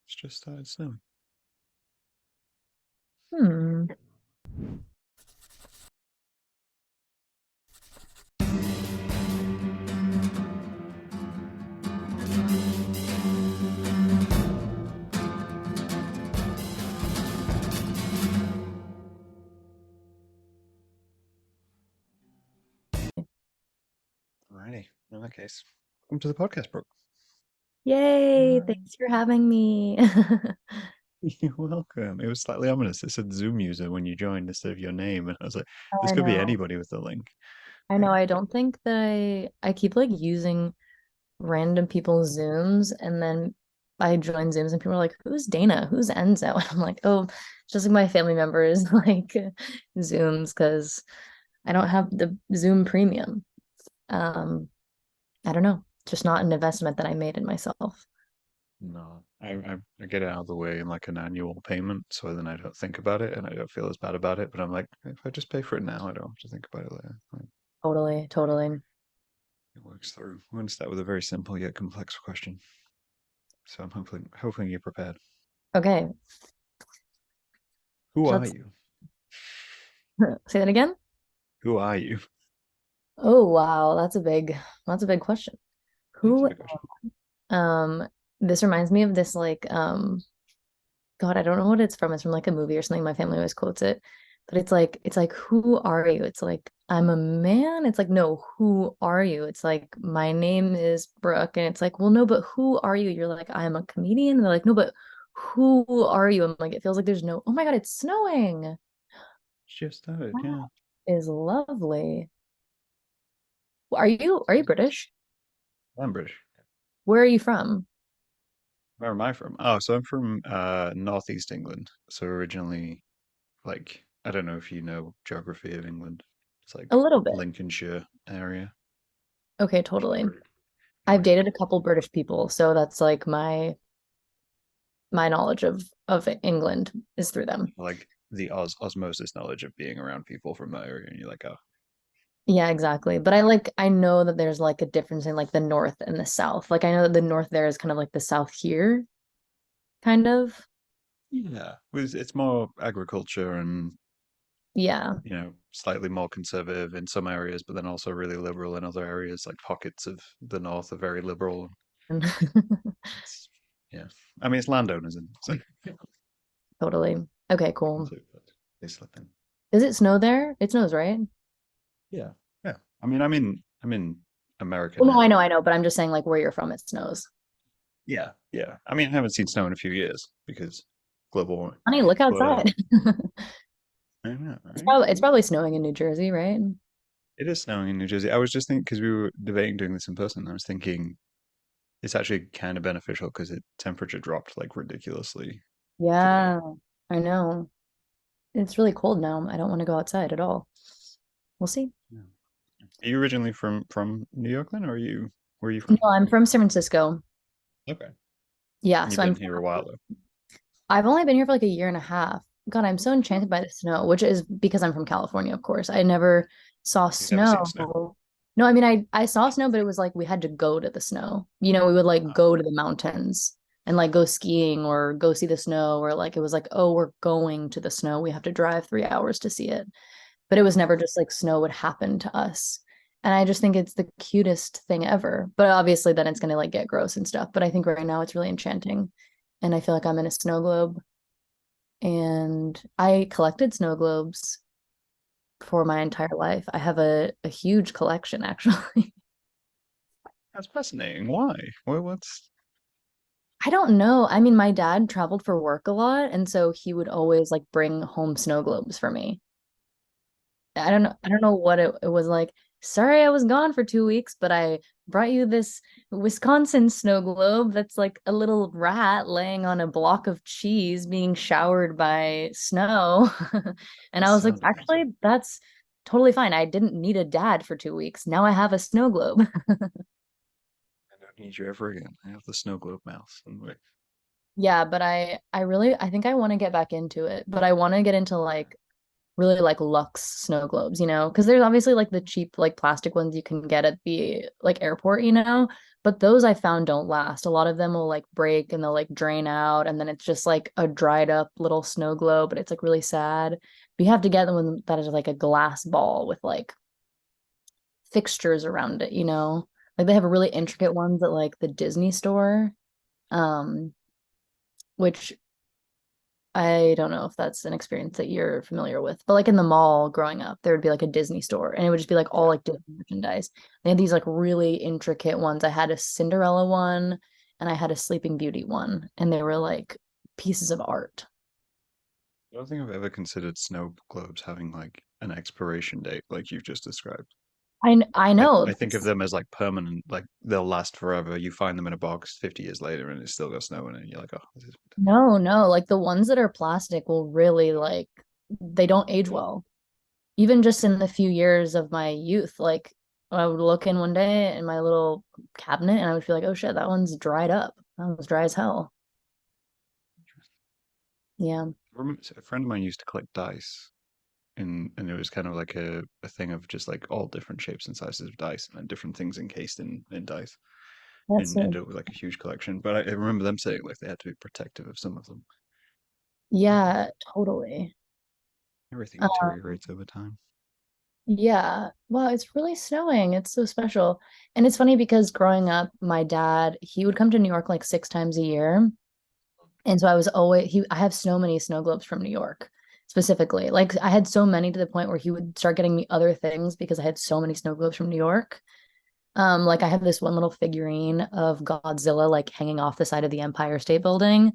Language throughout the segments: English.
It's just started snowing. Hmm. Alrighty. In that case, welcome to the podcast, Brooke. Yay, Uh, thanks for having me. You're welcome. It was slightly ominous. It said Zoom user when you joined instead of your name, and I was like, Oh, this I could be know. anybody with the link. I know. I don't think that I keep like using random people's Zooms and then I join Zooms and people are like, who's Dana? Who's Enzo? And I'm like, oh, it's just like my family members like Zooms because I don't have the Zoom premium. Um, I don't know. Just not an investment that I made in myself. No, I get it out of the way in like an annual payment, so then I don't think about it and I don't feel as bad about it. But I'm like, if I just pay for it now, I don't have to think about it later. Like, Totally, totally. it works through. We're going to start with a very simple yet complex question. So I'm hoping you're prepared. Okay, Who are let's you? say that again. Who are you? Oh wow, that's a big question. It's a Who big question. Um, this reminds me of this like God, I don't know what it's from. It's from like a movie or something. My family always quotes it. But it's like who are you? It's like I'm a man. It's like no, who are you? It's like my name is Brooke and it's like, well no, but who are you? You're like I'm a comedian. And they're like, no, but who are you? I'm like it feels like there's no. Oh my God, it's snowing. It's just started, That yeah. is lovely. Are you British? I'm British. Where are you from? Where am I from? Oh, so I'm from northeast England. So originally, like, I don't know if you know geography of England. It's A like little bit. Lincolnshire area. Okay, If you totally. ever, I've yeah, dated a couple British people, so that's like my knowledge of England is through them. like the osmosis knowledge of being around people from that area, and you're like, oh, Yeah, exactly. But I know that there's like a difference in like the north and the south. Like I know that the north there is kind of like the south here, kind of. yeah. It's more agriculture and Yeah. slightly more conservative in some areas, but then also really liberal in other areas. Like pockets of the north are very liberal. And It's, yeah. I mean, it's landowners, and so totally. Okay, we can cool. say that they slip in. Does it snow there? It snows, right? Yeah, yeah. I mean, I'm in America Well, no, I now. know, I know, but I'm just saying like where you're from, it snows. Yeah, yeah. I mean, I haven't seen snow in a few years because global warming. Honey, look But outside. I know, It's right? probably it's probably snowing in New Jersey, right? It is snowing in New Jersey. I was just thinking because we were debating doing this in person. And I was thinking it's actually kind of beneficial because the temperature dropped like ridiculously today. Yeah, I know. It's really cold now. I don't want to go outside at all. We'll see. Yeah. Are you originally from New York then, or are you where are you No, from? I'm from San Francisco. Okay. Yeah, And you've so I'm been here a while though. I've only been here for like a year and a half. God, I'm so enchanted by the snow, which is because I'm from California, of course. I never saw You've never seen snow. snow. No, I mean I saw snow, but it was like we had to go to the snow. We would like Oh, go to the mountains and like go skiing or go see the snow, or like it was like, oh, we're going to the snow. We have to drive 3 hours to see it. But it was wow. never just like snow would happen to us. And I just think it's the cutest thing ever. But obviously then it's gonna like get gross and stuff. But I think right now it's really enchanting. And I feel like I'm in a snow globe and I collected snow globes for my entire life. I have a huge collection actually. That's fascinating. Why? What's I don't know. I mean, my dad traveled for work a lot, and so he would always like bring home snow globes for me. I don't know what it was like. Sorry, I was gone for 2 weeks, but I brought you this Wisconsin snow globe that's like a little rat laying on a block of cheese being showered by snow. And that I was like, sounds amazing. actually, that's totally fine. I didn't need a dad for 2 weeks. Now I have a snow globe. I don't need you ever again. I have the snow globe mouth. And wait. Yeah, but I think I want to get back into it, but I want to get into like really like luxe snow globes, you know, because there's obviously like the cheap like plastic ones you can get at the like airport, you know, but those I found don't last. A lot of them will like break and they'll like drain out, and then it's just like a dried up little snow globe, but it's like really sad. But you have to get the one that is like a glass ball with like fixtures around it, you know? Like they have really intricate ones at like the Disney store, um, which I don't know if that's an experience that you're familiar with, but like in the mall growing up, there would be like a Disney store and it would just be like all Yeah. like Disney merchandise. They had these like really intricate ones. I had a Cinderella one and I had a Sleeping Beauty one, and they were like pieces of art. I don't think I've ever considered snow globes having like an expiration date like you've just described. I I, know. I think of them as like permanent, like they'll last forever. You find them in a box 50 years later and it's still got snow in it. And you're like, oh, this is No, no, like the ones that are plastic will really like they don't age well. Even just in the few years of my youth, like I would look in one day in my little cabinet and I would feel like, oh shit, that one's dried up. That one's dry as hell. interesting. Yeah. I remember a friend of mine used to collect dice, and it was kind of like a thing of just like all different shapes and sizes of dice and different things encased in dice, That's and so, ended up with like a huge collection. But I remember them saying like they had to be protective of some of them. yeah, totally. Everything Um, deteriorates over time. yeah. Well, it's really snowing. It's so special. And it's funny because growing up, my dad, he would come to New York like 6 times a year. And so I was always I have so many snow globes from New York specifically. Like I had so many to the point where he would start getting me other things because I had so many snow globes from New York. Like I have this one little figurine of Godzilla like hanging off the side of the Empire State Building.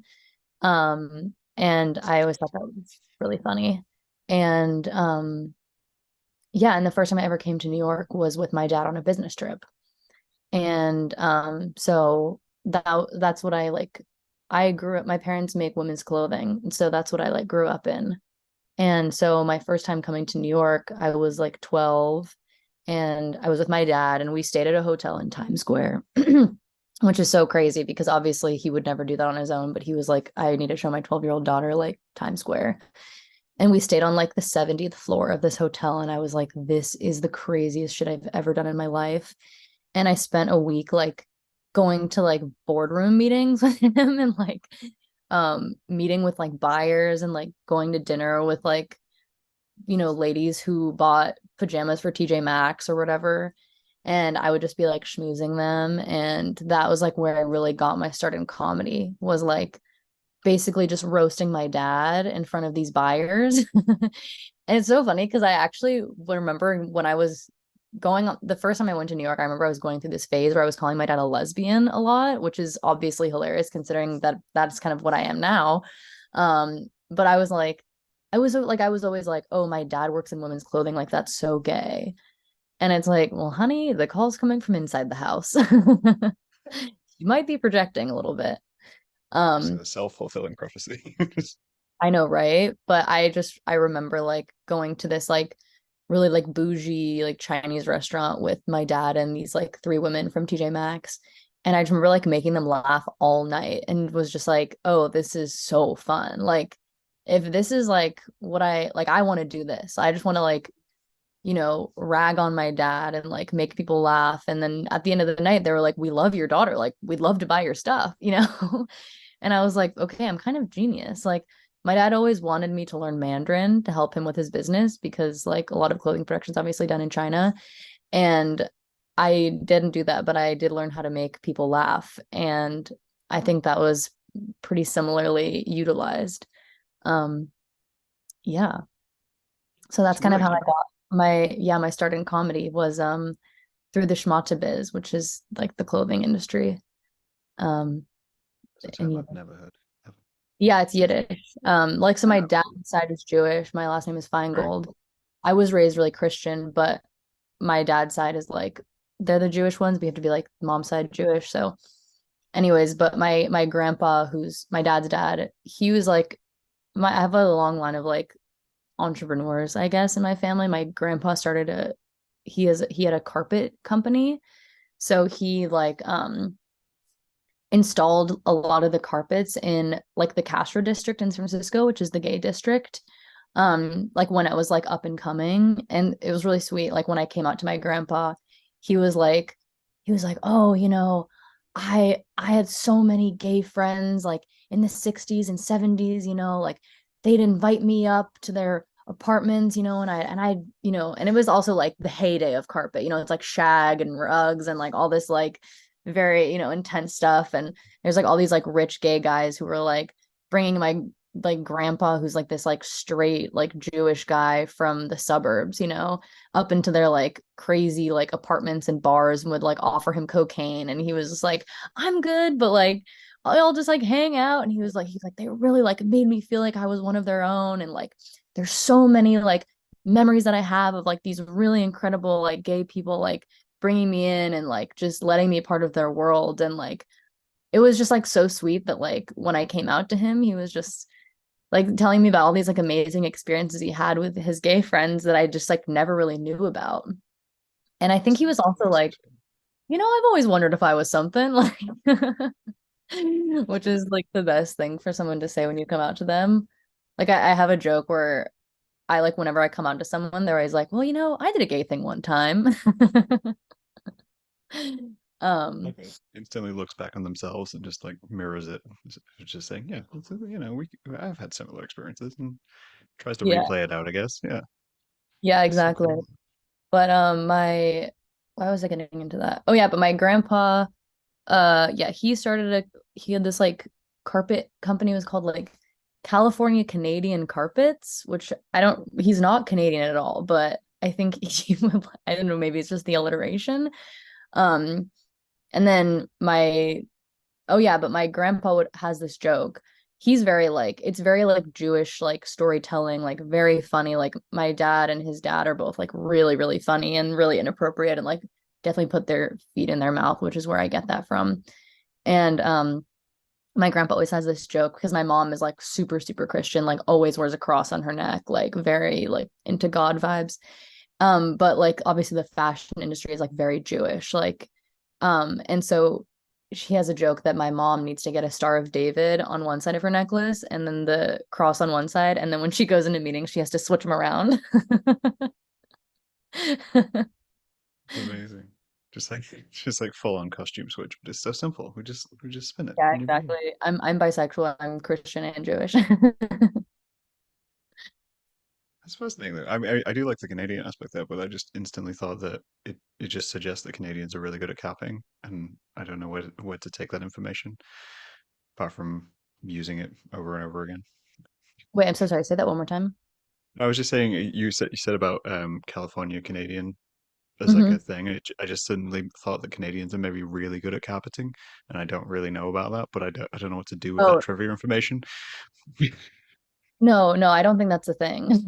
And I always thought that was really funny. And yeah, and the first time I ever came to New York was with my dad on a business trip. And so that's what I like. I grew up, my parents make women's clothing, and so that's what I like grew up in. And so my first time coming to New York, I was like 12 and I was with my dad and we stayed at a hotel in Times Square, which is so crazy because obviously he would never do that on his own, but he was like, I need to show my 12-year-old daughter like Times Square. And we stayed on like the 70th floor of this hotel. And I was like, this is the craziest shit I've ever done in my life. And I spent a week like going to like boardroom meetings with him and like meeting with like buyers and like going to dinner with like, you know, ladies who bought pajamas for TJ Maxx or whatever. And I would just be like schmoozing them. And that was like where I really got my start in comedy, was like basically just roasting my dad in front of these buyers. And it's so funny because I actually remember when I was going on the first time I went to New York, I remember I was going through this phase where I was calling my dad a lesbian a lot, which is obviously hilarious considering that that's kind of what I am now. But I was like, I was always like, oh, my dad works in women's clothing, like that's so gay. And it's like, well, honey, the call's coming from inside the house. You might be projecting a little bit. It's Um, a self-fulfilling prophecy. I know, right? But I remember like going to this like really like bougie like Chinese restaurant with my dad and these like three women from TJ Maxx. And I just remember like making them laugh all night and was just like, oh, this is so fun. Like if this is like what I want to do this. I just want to like, you know, rag on my dad and like make people laugh. And then at the end of the night, they were like, we love your daughter. Like we'd love to buy your stuff, you know? And I was like, okay, I'm kind of genius. Like my dad always wanted me to learn Mandarin to help him with his business because like a lot of clothing production is obviously done in China. And I didn't do that, but I did learn how to make people laugh. And I think that was pretty similarly utilized. Um, yeah. So that's So kind you're of like how I got my start in comedy was through the schmata biz, which is like the clothing industry. Um, it's a term and I've never heard. Ever. yeah, it's Yiddish. Like so my Ah, dad's cool. side is Jewish. My last name is Right. Finegold. I was raised really Christian, but my dad's side is like they're the Jewish ones. We have to be like mom's side Jewish. So anyways, but my grandpa, who's my dad's dad, he was like I have a long line of like entrepreneurs, I guess, in my family. My grandpa started he had a carpet company. So he like installed a lot of the carpets in like the Castro district in San Francisco, which is the gay district. like when I was like up and coming, and it was really sweet. Like when I came out to my grandpa, he was like he was like, "Oh, I had so many gay friends like in the 60s and 70s, like they'd invite me up to their apartments, and it was also like the heyday of carpet. It's like shag and rugs and like all this like very, intense stuff, and there's like all these like rich gay guys who were like bringing my like grandpa, who's like this like straight like Jewish guy from the suburbs, up into their like crazy like apartments and bars, and would like offer him cocaine, and he was just like, I'm good, but like I'll just like hang out. And he's like they really like made me feel like I was one of their own. And like there's so many like memories that I have of like these really incredible like gay people like bringing me in and like just letting me part of their world. And like it was just like so sweet that like when I came out to him, he was just like telling me about all these like amazing experiences he had with his gay friends that I just like never really knew about. And I think he was also like, I've always wondered if I was something, like, which is like the best thing for someone to say when you come out to them. Like I have a joke where I like whenever I come out to someone, they're always like, well, I did a gay thing one time. Um, Okay. Instantly looks back on themselves and just like mirrors it. Just saying, yeah, I've had similar experiences and tries to yeah, replay it out, I guess. Yeah. yeah, It's so exactly. cool. But why was I getting into that? Oh yeah, but my grandpa, yeah, he had this like carpet company. It was called like California Canadian Carpets, which he's not Canadian at all, but I think I don't know, maybe it's just the alliteration. Um, and then oh yeah, but my grandpa has this joke. He's very like, it's very like Jewish like storytelling, like very funny. Like my dad and his dad are both like really, really funny and really inappropriate, and like definitely put their feet in their mouth, which is where I get that from. And my grandpa always has this joke because my mom is like super, super Christian, like always wears a cross on her neck, like very like into God vibes. But like obviously the fashion industry is like very Jewish, like, and so she has a joke that my mom needs to get a Star of David on one side of her necklace and then the cross on one side, and then when she goes into meetings, she has to switch them around. Amazing. Just like full on costume switch, but it's so simple. We just spin it Yeah, and you're good. exactly. I'm bisexual. I'm Christian and Jewish. That's fascinating. I mean, I do like the Canadian aspect there, but I just instantly thought that it just suggests that Canadians are really good at capping, and I don't know where to take that information apart from using it over and over again. Wait, I'm so sorry. Say that one more time. I was just saying you said about California Canadian as like Hmm. a thing. I just suddenly thought that Canadians are maybe really good at carpeting, and I don't really know about that, but I don't know what to do with that Oh, trivia information. no, no, I don't think that's a thing.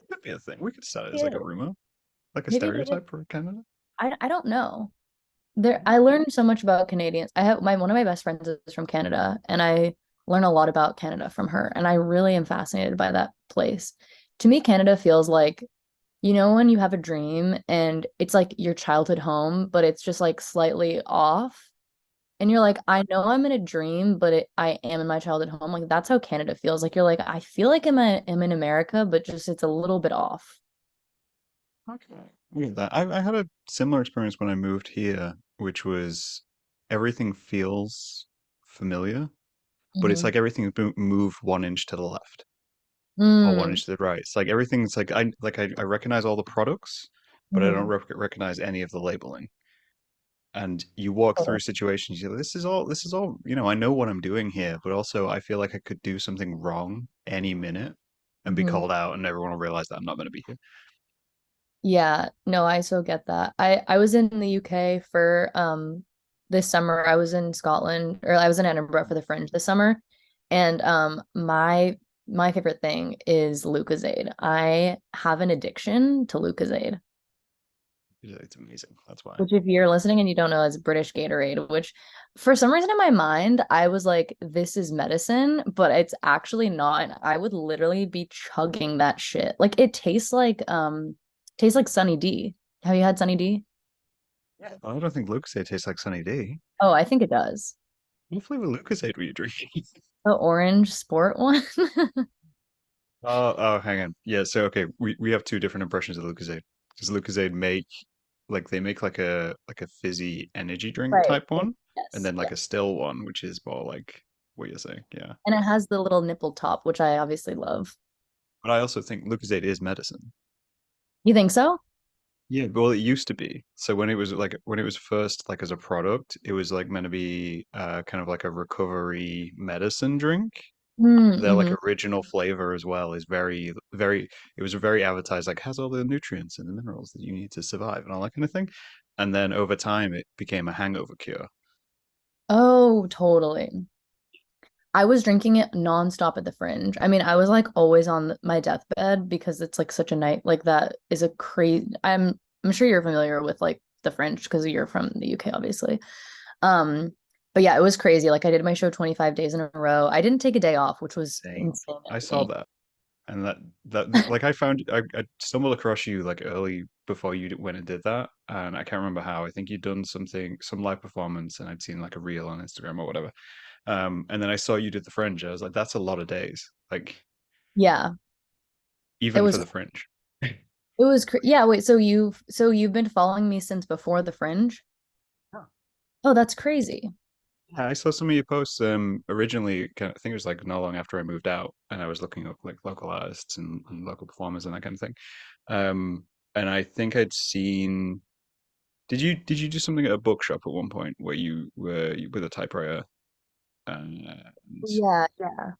Could be a thing. We could start it as like a Yeah. rumor, like a Maybe it is. stereotype for Canada. I don't know. I learned so much about Canadians. I have one of my best friends is from Canada, and I learn a lot about Canada from her, and I really am fascinated by that place. To me, Canada feels like, when you have a dream and it's like your childhood home, but it's just like slightly off. And you're like, I know I'm in a dream, but I am in my childhood home. Like that's how Canada feels. Like you're like, I feel like I'm in America, but just it's a little bit off. Okay. Look at that. I had a similar experience when I moved here, which was everything feels familiar, but it's Hmm. like everything's moved 1 inch to the left or one Mm. inch to the right. It's like everything's like I recognize all the products, but I don't Hmm. recognize any of the labeling. And you walk through situations, you're like, this is all, I know what I'm doing here, but also I feel like I could do something wrong any minute and be Hmm. called out, and everyone will realize that I'm not going to be here. Yeah, no, I so get that. I was in the UK for this summer. I was in Scotland, or I was in Edinburgh for the Fringe this summer. And my favorite thing is Lucozade. I have an addiction to Lucozade, It's amazing. That's why. which if you're listening and you don't know is British Gatorade, which for some reason in my mind I was like this is medicine, but it's actually not. And I would literally be chugging that shit. Like it tastes like Sunny D. Have you had Sunny D? Yeah. I don't think Lucozade tastes like Sunny D. Oh, I think it does. What flavor Lucozade were you drinking? The orange sport one. Hang on. Yeah, so okay, we have two different impressions of Lucozade. Does Lucozade make like they make like a fizzy energy drink Right. type one, and Yes. then Yeah. like a still one, which is more like what you're saying. Yeah. And it has the little nipple top, which I obviously love. But I also think Lucozade is medicine. You think so? Yeah, well, it used to be. So when it was first like as a product, it was like meant to be kind of like a recovery medicine drink. Their like Mm-hmm. original flavor as well is very it was very advertised like has all the nutrients and the minerals that you need to survive and all that kind of thing. And then over time it became a hangover cure. Oh, totally. I was drinking it nonstop at the Fringe. I mean, I was like always on my deathbed because it's like such a night like that is a crazy. I'm sure you're familiar with like the Fringe because you're from the UK, obviously. Um, but yeah, it was crazy. Like I did my show 25 days in a row. I didn't take a day off, which was Same. insane I of saw me. that. And that like I stumbled across you like early before went and did that, and I can't remember how. I think you'd done some live performance, and I'd seen like a reel on Instagram or whatever. And then I saw you did the Fringe. I was like, that's a lot of days, like Yeah, it even for was the Fringe. yeah, wait, so you've been following me since before the Fringe? Yeah. Oh, that's crazy. Yeah, I saw some of your posts originally I think it was like not long after I moved out and I was looking up like local artists and local performers and that kind of thing. And I think I'd seen did you do something at a bookshop at one point where you were with a typewriter? And Yeah, yeah.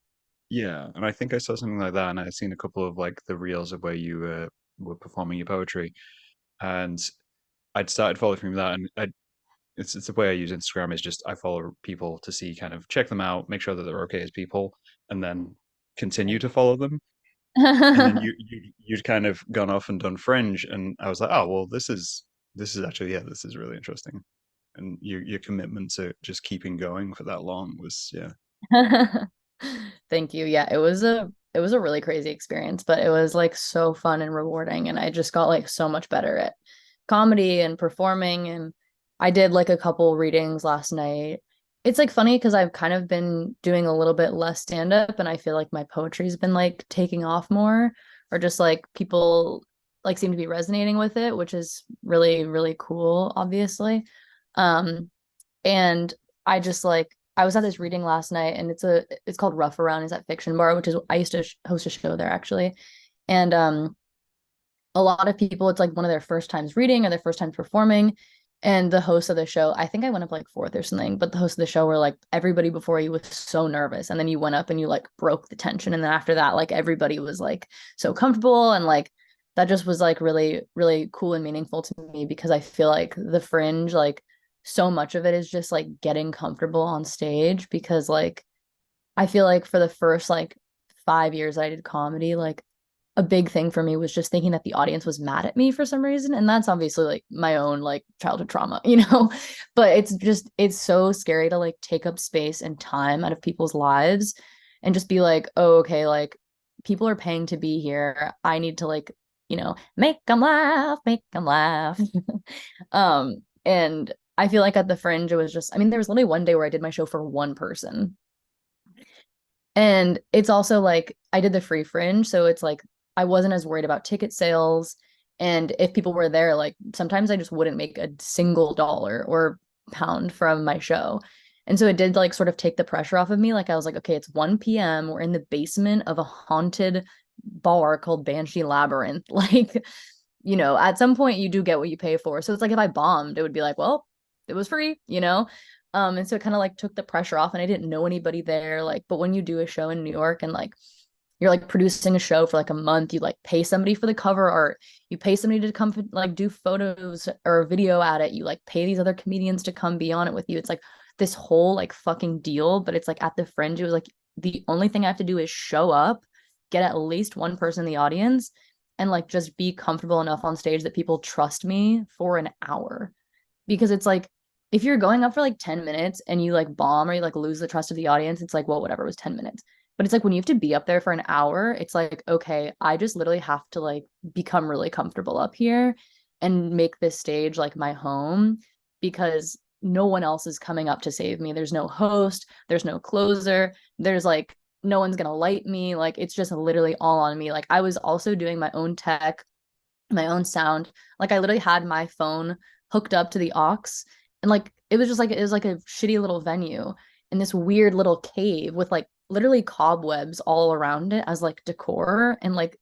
yeah, and I think I saw something like that, and I had seen a couple of like the reels of where you were performing your poetry, and I'd started following that, and it's the way I use Instagram is just I follow people to see kind of check them out, make sure that they're okay as people, and then continue to follow them. And then you'd kind of gone off and done Fringe, and I was like, oh well, this is actually yeah, this is really interesting. And your commitment to just keeping going for that long was yeah. Thank you. Yeah, it was a really crazy experience, but it was like so fun and rewarding and I just got like so much better at comedy and performing and I did like a couple readings last night. It's like funny because I've kind of been doing a little bit less stand up and I feel like my poetry's been like taking off more or just like people like seem to be resonating with it, which is really really cool, obviously. Um and I just like I was at this reading last night and it's called Rough Around is at Fiction Bar, which is I used to host a show there actually. And a lot of people it's like one of their first times reading or their first time performing. And the host of the show, I think I went up like fourth or something, but the host of the show were like everybody before you was so nervous. And then you went up and you like broke the tension. And then after that, like everybody was like so comfortable and like that just was like really, really cool and meaningful to me because I feel like the Fringe, like so much of it is just like getting comfortable on stage because like I feel like for the first like 5 years I did comedy, like a big thing for me was just thinking that the audience was mad at me for some reason. And that's obviously like my own like childhood trauma, you know? But it's just, it's so scary to like take up space and time out of people's lives and just be like, oh, okay, like people are paying to be here. I need to like, make them laugh, make them laugh. And I feel like at the Fringe, it was just, I mean, there was literally one day where I did my show for one person. And it's also like I did the free Fringe, so it's like I wasn't as worried about ticket sales. And if people were there, like sometimes I just wouldn't make a single dollar or pound from my show. And so it did like sort of take the pressure off of me. Like I was like, okay, it's 1 p.m. We're in the basement of a haunted bar called Banshee Labyrinth. Like, at some point you do get what you pay for. So it's like if I bombed, it would be like, well, it was free. And so it kind of like took the pressure off and I didn't know anybody there. Like, but when you do a show in New York and like you're like producing a show for like a month, you like pay somebody for the cover art, you pay somebody to come like do photos or video at it, you like pay these other comedians to come be on it with you. It's like this whole like fucking deal. But it's like at the Fringe, it was like the only thing I have to do is show up, get at least one person in the audience, and like just be comfortable enough on stage that people trust me for an hour because it's like if you're going up for like 10 minutes and you like bomb or you like lose the trust of the audience, it's like, well, whatever, it was 10 minutes. But it's like when you have to be up there for an hour, it's like, okay, I just literally have to like become really comfortable up here and make this stage like my home because no one else is coming up to save me. There's no host, there's no closer. There's like no one's gonna light me. Like it's just literally all on me. Like I was also doing my own tech, my own sound. Like I literally had my phone hooked up to the aux, and like it was like a shitty little venue in this weird little cave with like literally cobwebs all around it as like decor and like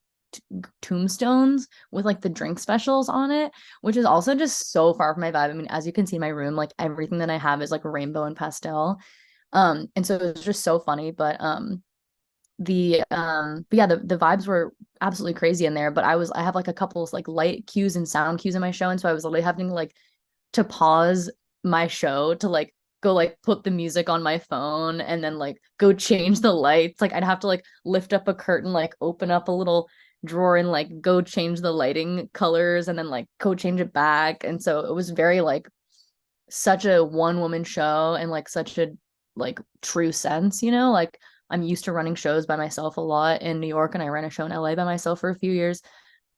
tombstones with like the drink specials on it, which is also just so far from my vibe. I mean, as you can see in my room, like everything that I have is like rainbow and pastel. And so it was just so funny, but yeah, the vibes were absolutely crazy in there. But I have like a couple of like light cues and sound cues in my show, and so I was literally having like to pause my show to like go like put the music on my phone and then like go change the lights. Like I'd have to like lift up a curtain, like open up a little drawer and like go change the lighting colors and then like go change it back. And so it was very like such a one woman show and like such a like true sense, you know, like I'm used to running shows by myself a lot in New York and I ran a show in LA by myself for a few years.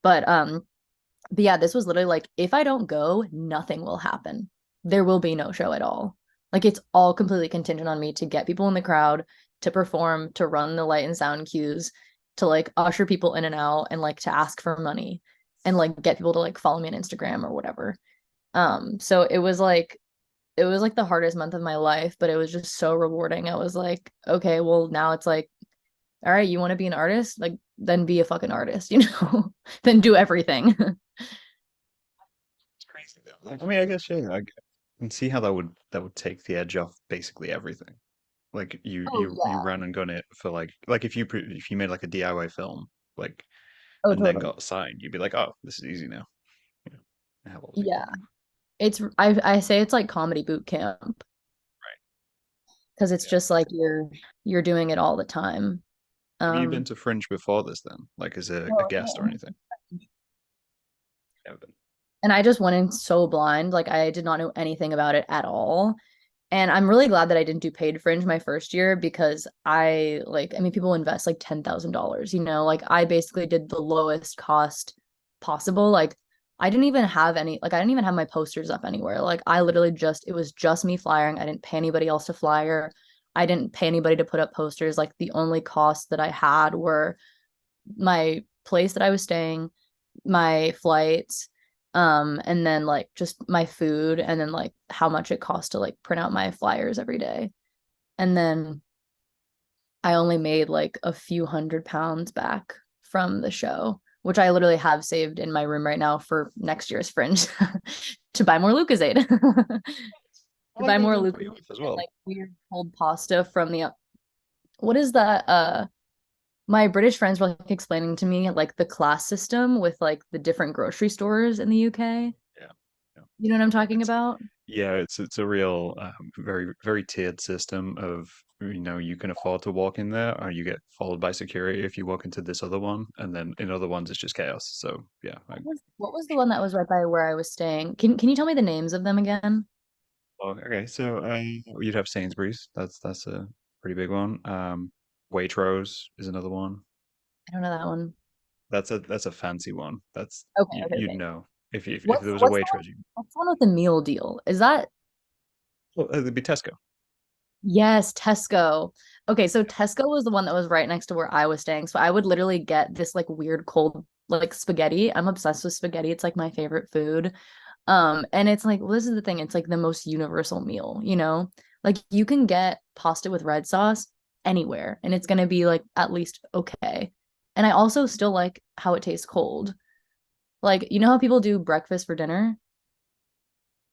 But but yeah, this was literally like if I don't go, nothing will happen. There will be no show at all. Like it's all completely contingent on me to get people in the crowd, to perform, to run the light and sound cues, to like usher people in and out and like to ask for money and like get people to like follow me on Instagram or whatever. So it was like the hardest month of my life, but it was just so rewarding. I was like, okay, well now it's like, all right, you want to be an artist? Like then be a fucking artist, you know? Then do everything. It's crazy though. Like, I mean, I guess yeah, I can see how that would take the edge off basically everything. Like Oh you yeah. ran and gun it for like if you made like a DIY film like Oh, and then totally. got signed, you'd be like, oh, this is easy now. You know, I have all the Yeah. equipment. I say it's like comedy boot camp Right. because it's Yeah. just like you're doing it all the time. Have you been Um, to Fringe before this then? Like as a no, guest or no. anything? Never been. And I just went in so blind, like I did not know anything about it at all. And I'm really glad that I didn't do paid fringe my first year because I like, I mean, people invest like $10,000, you know, like I basically did the lowest cost possible. Like I didn't even have any, like I didn't even have my posters up anywhere. Like I literally just, it was just me flyering. I didn't pay anybody else to flyer. I didn't pay anybody to put up posters. Like the only costs that I had were my place that I was staying, my flights, and then like just my food and then like how much it cost to like print out my flyers every day. And then I only made like a few hundred pounds back from the show, which I literally have saved in my room right now for next year's fringe to buy more Lucozade. I To like buy that more they'll Lucozade put you off as and well. like weird cold pasta from the what is that my British friends were like explaining to me like the class system with like the different grocery stores in the UK. Yeah. Yeah. You know what I'm talking It's about? yeah, it's a real very very tiered system of you can afford to walk in there or you get followed by security if you walk into this other one and then in other ones it's just chaos. So yeah, What was the one that was right by where I was staying? Can you tell me the names of them again? oh, okay, so you'd have Sainsbury's. That's a pretty big one. Waitrose is another one. I don't know that one. That's a fancy one. That's Okay, you okay, you'd okay. know if there was a Waitrose. What's the one with the meal deal? Is that Well, it'd be Tesco. yes, Tesco. Okay, so Tesco was the one that was right next to where I was staying. So I would literally get this like weird cold like spaghetti. I'm obsessed with spaghetti. It's like my favorite food. And it's like, well, this is the thing, it's like the most universal meal, you know? Like you can get pasta with red sauce anywhere and it's gonna be like at least okay. And I also still like how it tastes cold. Like, you know how people do breakfast for dinner?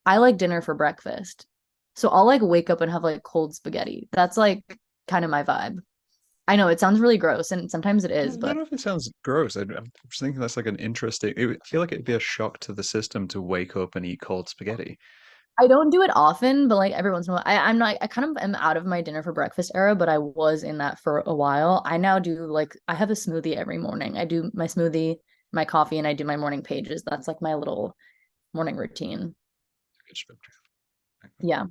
I like dinner for breakfast. So I'll like wake up and have like cold spaghetti. That's like kind of my vibe. I know it sounds really gross and sometimes it I is, don't but know if it sounds gross. I'm just thinking that's like an interesting. I feel like it'd be a shock to the system to wake up and eat cold spaghetti. I don't do it often, but like every once in a while, I'm not, I kind of am out of my dinner for breakfast era, but I was in that for a while. I now do like, I have a smoothie every morning. I do my smoothie, my coffee, and I do my morning pages. That's like my little morning routine. Good structure. Yeah.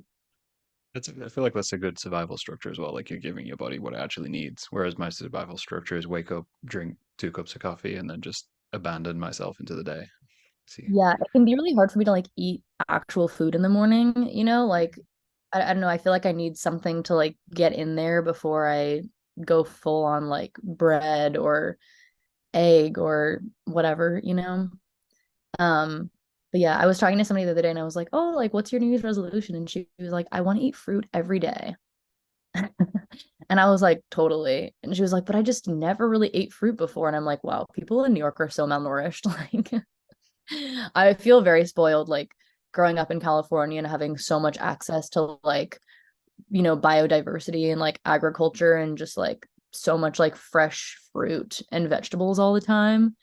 I feel like that's a good survival structure as well. Like you're giving your body what it actually needs. Whereas my survival structure is wake up, drink 2 cups of coffee, and then just abandon myself into the day. See, Yeah. It can be really hard for me to like eat actual food in the morning, you know, like, I don't know. I feel like I need something to like get in there before I go full on like bread or egg or whatever, you know? But yeah, I was talking to somebody the other day and I was like, "Oh, like what's your New Year's resolution?" And she was like, "I want to eat fruit every day." And I was like, "Totally." And she was like, "But I just never really ate fruit before." And I'm like, "Wow, people in New York are so malnourished." Like I feel very spoiled like growing up in California and having so much access to like, biodiversity and like agriculture and just like so much like fresh fruit and vegetables all the time.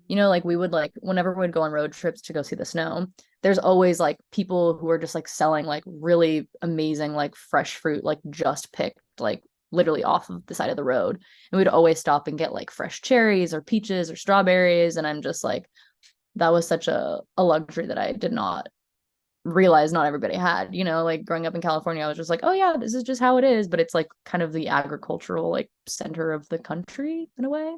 Like we would like whenever we'd go on road trips to go see the snow, there's always like people who are just like selling like really amazing like fresh fruit, like just picked like literally off of the side of the road. And we'd always stop and get like fresh cherries or peaches or strawberries. And I'm just like, that was such a luxury that I did not realize not everybody had, like growing up in California, I was just like, oh yeah, this is just how it is. But it's like kind of the agricultural like center of the country in a way.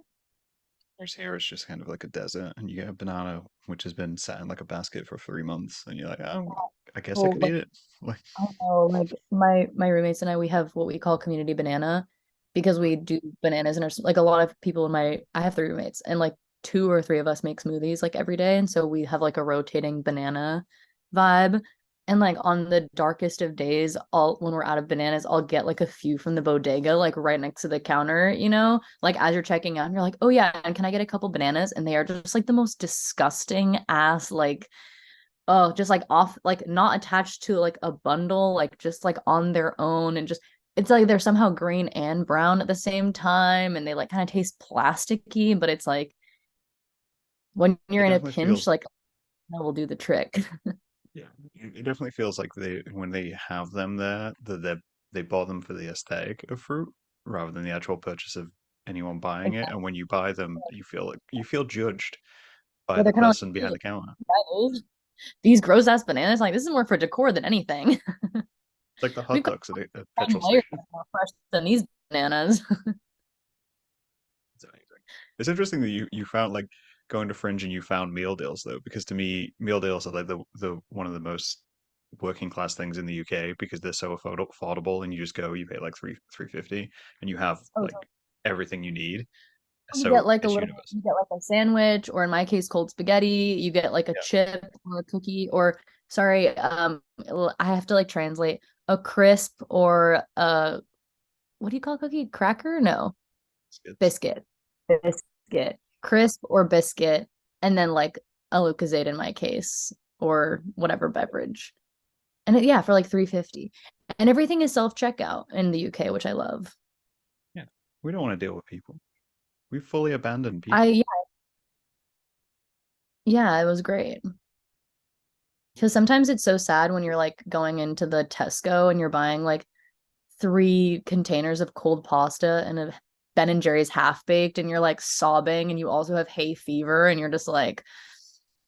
Whereas here it's just kind of like a desert, and you get a banana which has been sat in like a basket for 3 months, and you're like, oh, I guess I Well, could like eat it. Like, I know, like my roommates and I, we have what we call community banana because we do bananas in our like a lot of people in my I have three roommates and like two or three of us make smoothies like every day, and so we have like a rotating banana vibe. And like on the darkest of days, I'll when we're out of bananas, I'll get like a few from the bodega, like right next to the counter, like as you're checking out, and you're like, oh yeah, and can I get a couple bananas? And they are just like the most disgusting ass like oh, just like off, like not attached to like a bundle, like just like on their own and just it's like they're somehow green and brown at the same time and they like kind of taste plasticky, but it's like when you're it in a definitely pinch, feels, like that will do the trick. yeah, it definitely feels like they when they have them there, that they bought them for the aesthetic of fruit rather than the actual purchase of anyone buying it. And Exactly. when you buy them, you feel judged by Yeah, the they're kind of person behind like, the counter. these gross ass bananas, like this is more for decor than anything. It's like the We've hot got dogs at a 10 petrol layers station. more fresh than these bananas. It's amazing. It's interesting that you found like going to Fringe and you found meal deals though, because to me, meal deals are like the one of the most working class things in the UK because they're so affordable and you just go, you pay like 350 and you have Oh, like everything you need. you So get like a it's little, universal. you get like a sandwich, or in my case, cold spaghetti. You get like a Yeah, chip or a cookie, or sorry, I have to like translate a crisp or a what do you call a cookie? Cracker? No, biscuits. biscuit. Biscuit, crisp or biscuit, and then like a Lucozade in my case, or whatever beverage. And yeah, for like 350. And everything is self-checkout in the UK, which I love. Yeah, we don't want to deal with people. We fully abandoned I people. yeah, it was great. Because sometimes it's so sad when you're like going into the Tesco and you're buying like three containers of cold pasta and a Ben and Jerry's half baked and you're like sobbing and you also have hay fever and you're just like,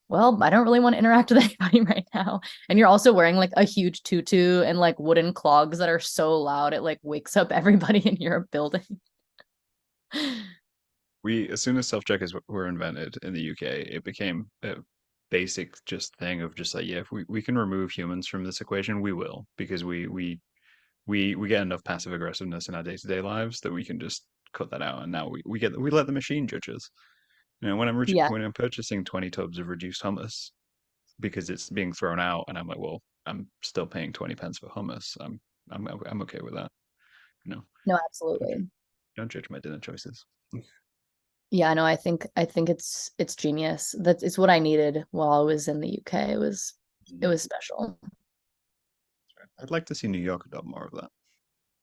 well, I don't really want to interact with anybody right now. And you're also wearing like a huge tutu and like wooden clogs that are so loud it like wakes up everybody in your building. We, as soon as self-checkers were invented in the UK, it became a basic just thing of just like, yeah, if we can remove humans from this equation, we will, because we get enough passive aggressiveness in our day-to-day lives that we can just cut that out. And now we let the machine judge us. Yeah, when I'm purchasing 20 tubs of reduced hummus because it's being thrown out, and I'm like, well, I'm still paying 20 pence for hummus. I'm okay with that. You know, no, don't absolutely. don't judge my dinner choices. Yeah, no, I think it's genius. That's it's what I needed while I was in the UK. It was special. I'd like to see New York adopt more of that.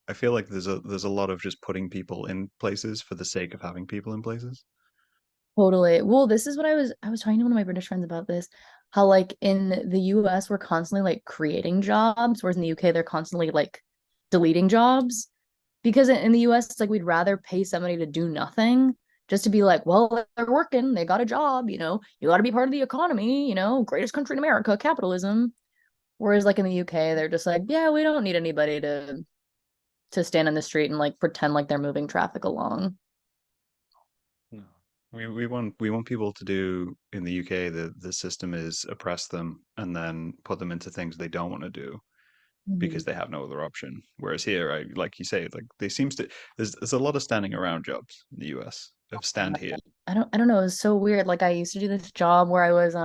I feel like there's a lot of just putting people in places for the sake of having people in places. Totally. Well, this is what I was talking to one of my British friends about this. How like in the US we're constantly like creating jobs, whereas in the UK they're constantly like deleting jobs. Because in the US it's like we'd rather pay somebody to do nothing just to be like, well, they're working, they got a job, you got to be part of the economy, greatest country in America, capitalism. Whereas like in the UK they're just like, yeah, we don't need anybody to stand in the street and like pretend like they're moving traffic along. No. We want people to do in the UK the system is oppress them and then put them into things they don't want to do. Mhm. because they have no other option. Whereas here, like you say, like they seems to there's a lot of standing around jobs in the US of stand here. I don't know, it was so weird. Like I used to do this job where I was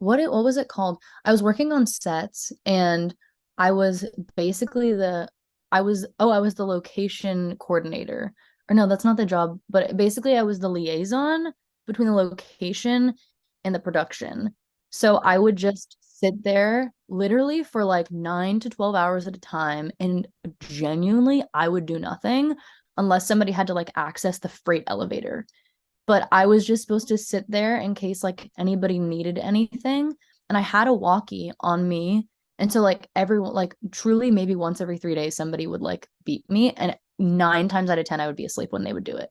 what was it called? I was working on sets and I was basically the I was the location coordinator. Or no, that's not the job, but basically I was the liaison between the location and the production. So I Right. would just sit there literally for like 9 to 12 hours at a time and genuinely I would do nothing unless somebody had to like access the freight elevator, but I was just supposed to sit there in case like anybody needed anything. And I had a walkie on me. And so like everyone like truly maybe once every 3 days somebody would like beat me. And 9 times out of 10 I would be asleep when they would do it.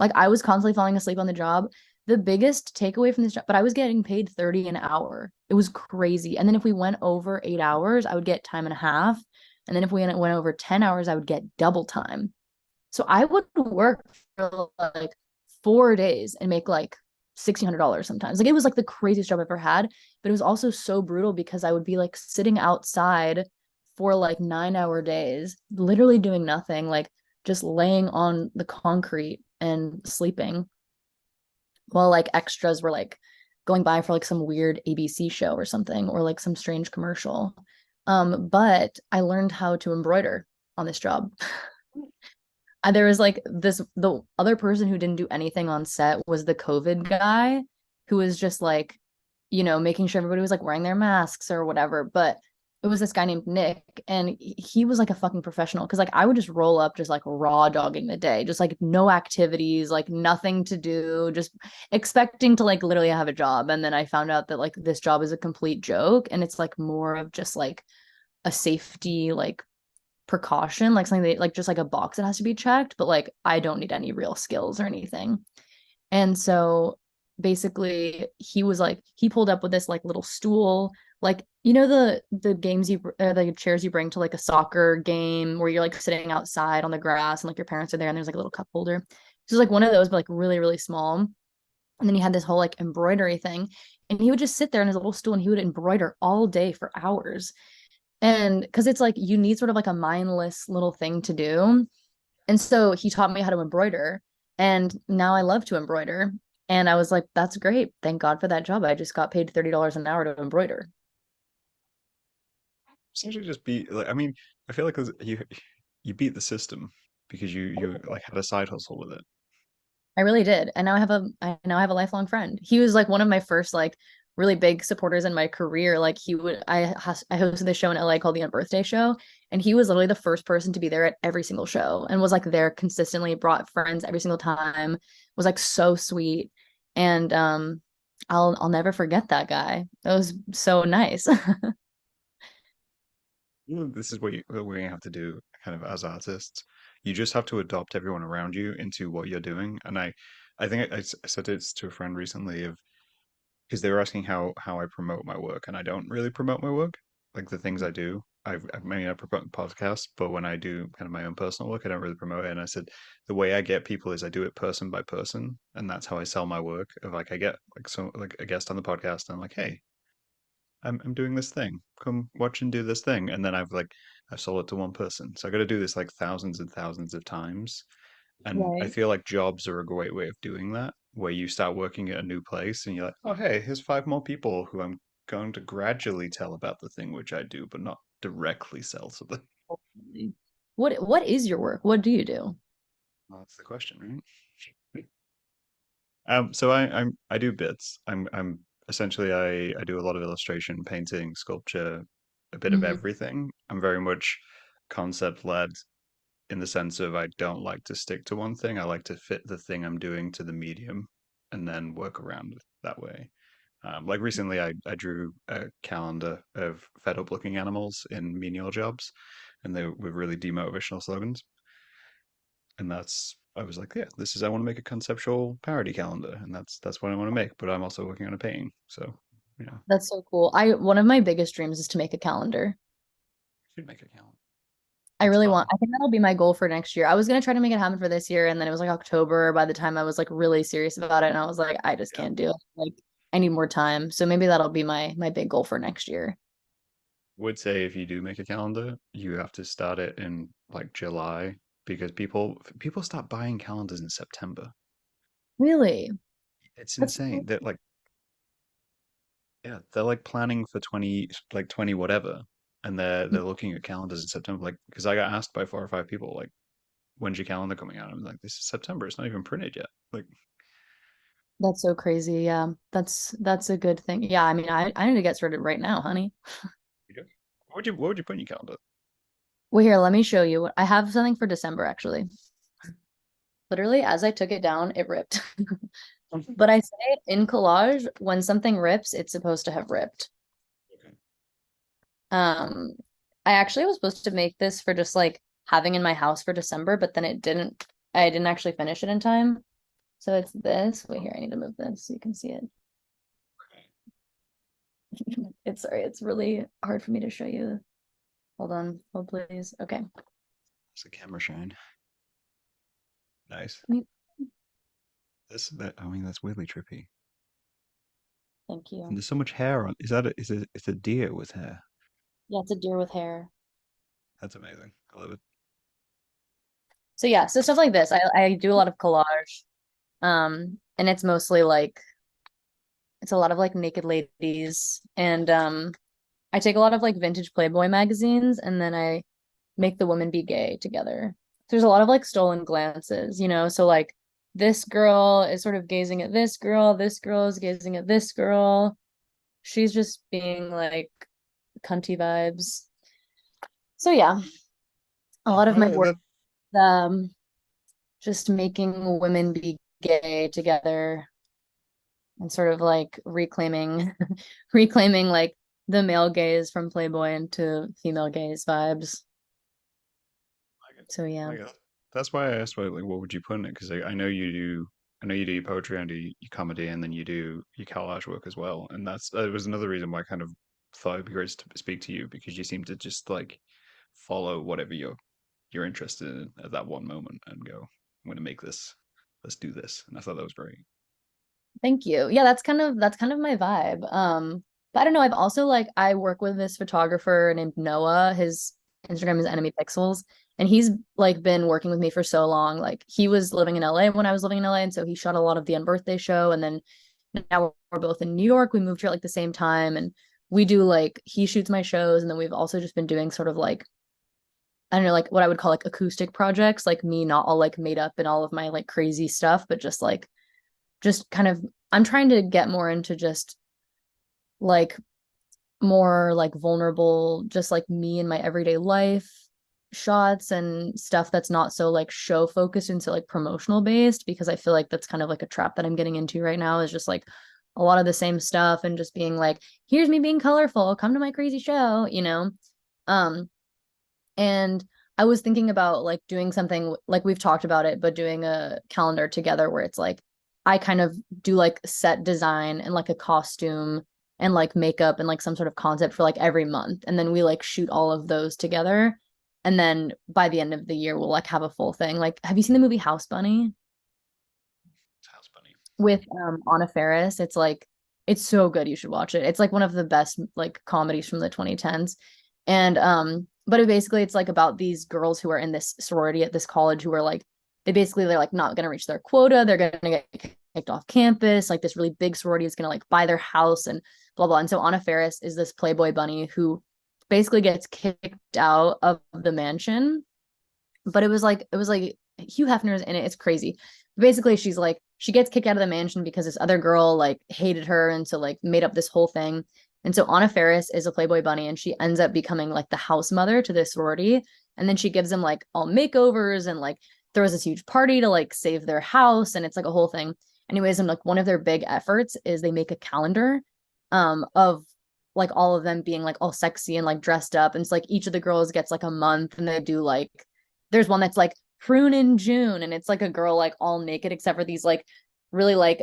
Like I was constantly falling asleep on the job. The biggest takeaway from this job, but I was getting paid 30 an hour. It was crazy. And then if we went over 8 hours, I would get time and a half. And then if we went over 10 hours, I would get double time. So I would work for like 4 days and make like $1,600 sometimes. Like it was like the craziest job I've ever had, but it was also so brutal because I would be like sitting outside for like 9 hour days, literally doing nothing, like just laying on the concrete and sleeping while like extras were like going by for like some weird ABC show or something or like some strange commercial. But I learned how to embroider on this job. There was like this the other person who didn't do anything on set was the COVID guy who was just like, making sure everybody was like wearing their masks or whatever. But it was this guy named Nick, and he was like a fucking professional because like I would just roll up just like raw dogging the day, just like no activities, like nothing to do, just expecting to like literally have a job. And then I found out that like this job is a complete joke and it's like more of just like a safety like precaution, like something that like just like a box that has to be checked, but like I don't need any real skills or anything. And so basically he was like he pulled up with this like little stool, like the games the chairs you bring to like a soccer game where you're like sitting outside on the grass and like your parents are there and there's like a little cup holder. This is like one of those but like really really small. And then he had this whole like embroidery thing and he would just sit there in his little stool and he would embroider all day for hours. And because it's like you need sort of like a mindless little thing to do. And so he taught me how to embroider. And now I love to embroider. And I was like, that's great. Thank God for that job. I just got paid $30 an hour to embroider. Essentially, just be like. I mean, I feel like you beat the system because you like had a side hustle with it. I really did. And now I have a lifelong friend. He was like one of my first like really big supporters in my career. Like I hosted this show in LA called the Unbirthday Show, and he was literally the first person to be there at every single show and was like there consistently, brought friends every single time, was like so sweet. And I'll never forget that guy. That was so nice. This is what we have to do, kind of as artists. You just have to adopt everyone around you into what you're doing. And I think I said this to a friend recently of because they were asking how I promote my work, and I don't really promote my work, like the things I do. I mean, I promote the podcast, but when I do kind of my own personal work, I don't really promote it. And I said the way I get people is I do it person by person, and that's how I sell my work. Of like I get like a guest on the podcast, and I'm like, hey, I'm doing this thing. Come watch and do this thing. And then I've sold it to one person. So I got to do this like thousands and thousands of times. And I Right. feel like jobs are a great way of doing that, where you start working at a new place and you're like, oh, hey, here's five more people who I'm going to gradually tell about the thing which I do, but not directly sell to them. What is your work? What do you do? Well, that's the question, right? So I do bits. I'm essentially I do a lot of illustration, painting, sculpture, a bit of Mhm. everything. I'm very much concept led in the sense of I don't like to stick to one thing. I like to fit the thing I'm doing to the medium and then work around it that way. Like recently, I drew a calendar of fed up looking animals in menial jobs, and they were really demotivational slogans. And that's I was like, yeah, this is I want to make a conceptual parody calendar, and that's what I want to make. But I'm also working on a painting, so yeah, That's so cool. I One of my biggest dreams is to make a calendar. I should make a calendar. I It's really want, fun. I think that'll be my goal for next year. I was gonna try to make it happen for this year, and then it was like October by the time I was like really serious about it, and I was like, I just Yeah. can't do it. Like, I need more time. So maybe that'll be my big goal for next year. would say if you do make a calendar, you have to start it in like July because people start buying calendars in September. Really? It's That's insane. They're like, yeah, they're like planning for 20 whatever, and they're looking at calendars in September. Like, because I got asked by 4 or 5 people, like, when's your calendar coming out? I'm like, this is September. It's not even printed yet. Like, that's so crazy. Yeah. That's a good thing. Yeah, I mean, I need to get started right now, honey. what would you put in your calendar? Well, here, let me show you. I have something for December actually. Literally, as I took it down, it ripped. But I say in collage, when something rips, it's supposed to have ripped. Okay. Um, I actually was supposed to make this for just like having in my house for December, but then I didn't actually finish it in time. So it's this. Wait here, I need to move this so you can see it. It's sorry, it's really hard for me to show you. Hold on, hold please. Okay. It's a camera shine. Nice. I mean, that's weirdly trippy. Thank And you. there's so much hair on. Is that it's a deer with hair? Yeah, it's a deer with hair. That's amazing. I love it. So yeah, so stuff like this. I do a lot of collage. And it's mostly like it's a lot of like naked ladies and I take a lot of like vintage Playboy magazines and then I make the women be gay together. There's a lot of like stolen glances, you know? So like this girl is sort of gazing at this girl is gazing at this girl. She's just being like cunty vibes. So yeah, a lot of my Oh, work that um just making women be gay together and sort of like reclaiming reclaiming like the male gaze from Playboy into female gaze vibes. like it. So yeah. Like it. That's why I asked, like, what would you put in it? Because I know you do. I know you do your poetry and your comedy, and then you do your collage work as well. And that was another reason why I kind of thought it'd be great to speak to you because you seem to just like follow whatever you're interested in at that one moment and go, I'm going to make this. Let's do this. And I thought that was great. Thank you. Yeah, that's kind of my vibe. But I don't know, I've also like I work with this photographer named Noah. His Instagram is Enemy Pixels, and he's like been working with me for so long. Like he was living in LA when I was living in LA, and so he shot a lot of the Unbirthday show, and then now we're both in New York. We moved here at like the same time, and we do like he shoots my shows, and then we've also just been doing sort of like I don't know, like what I would call like acoustic projects, like me not all like made up in all of my like crazy stuff, but just kind of I'm trying to get more into just like more like vulnerable, just like me in my everyday life shots and stuff that's not so like show focused and so like promotional based because I feel like that's kind of like a trap that I'm getting into right now is just like a lot of the same stuff and just being like, here's me being colorful, come to my crazy show, you know? Um, and I was thinking about like doing something like we've talked about it, but doing a calendar together where it's like I kind of do like set design and like a costume and like makeup and like some sort of concept for like every month. And then we like shoot all of those together. And then by the end of the year, we'll like have a full thing. Like, have you seen the movie House Bunny Sounds funny. with Anna Faris? It's like it's so good. You should watch it. It's like one of the best like comedies from the 2010s. And but basically it's like about these girls who are in this sorority at this college who are like they're like not gonna reach their quota, they're gonna get kicked off campus, like this really big sorority is gonna like buy their house and blah blah. And so Anna Faris is this Playboy bunny who basically gets kicked out of the mansion. But it was like Hugh Hefner's in it. It's crazy. Basically, she's like she gets kicked out of the mansion because this other girl like hated her and so like made up this whole thing. And so Anna Faris is a Playboy bunny and she ends up becoming like the house mother to this sorority. And then she gives them like all makeovers and like throws this huge party to like save their house. And it's like a whole thing. Anyways, and like one of their big efforts is they make a calendar of like all of them being like all sexy and like dressed up. And it's like each of the girls gets like a month and they do like there's one that's like prune in June and it's like a girl like all naked except for these like really like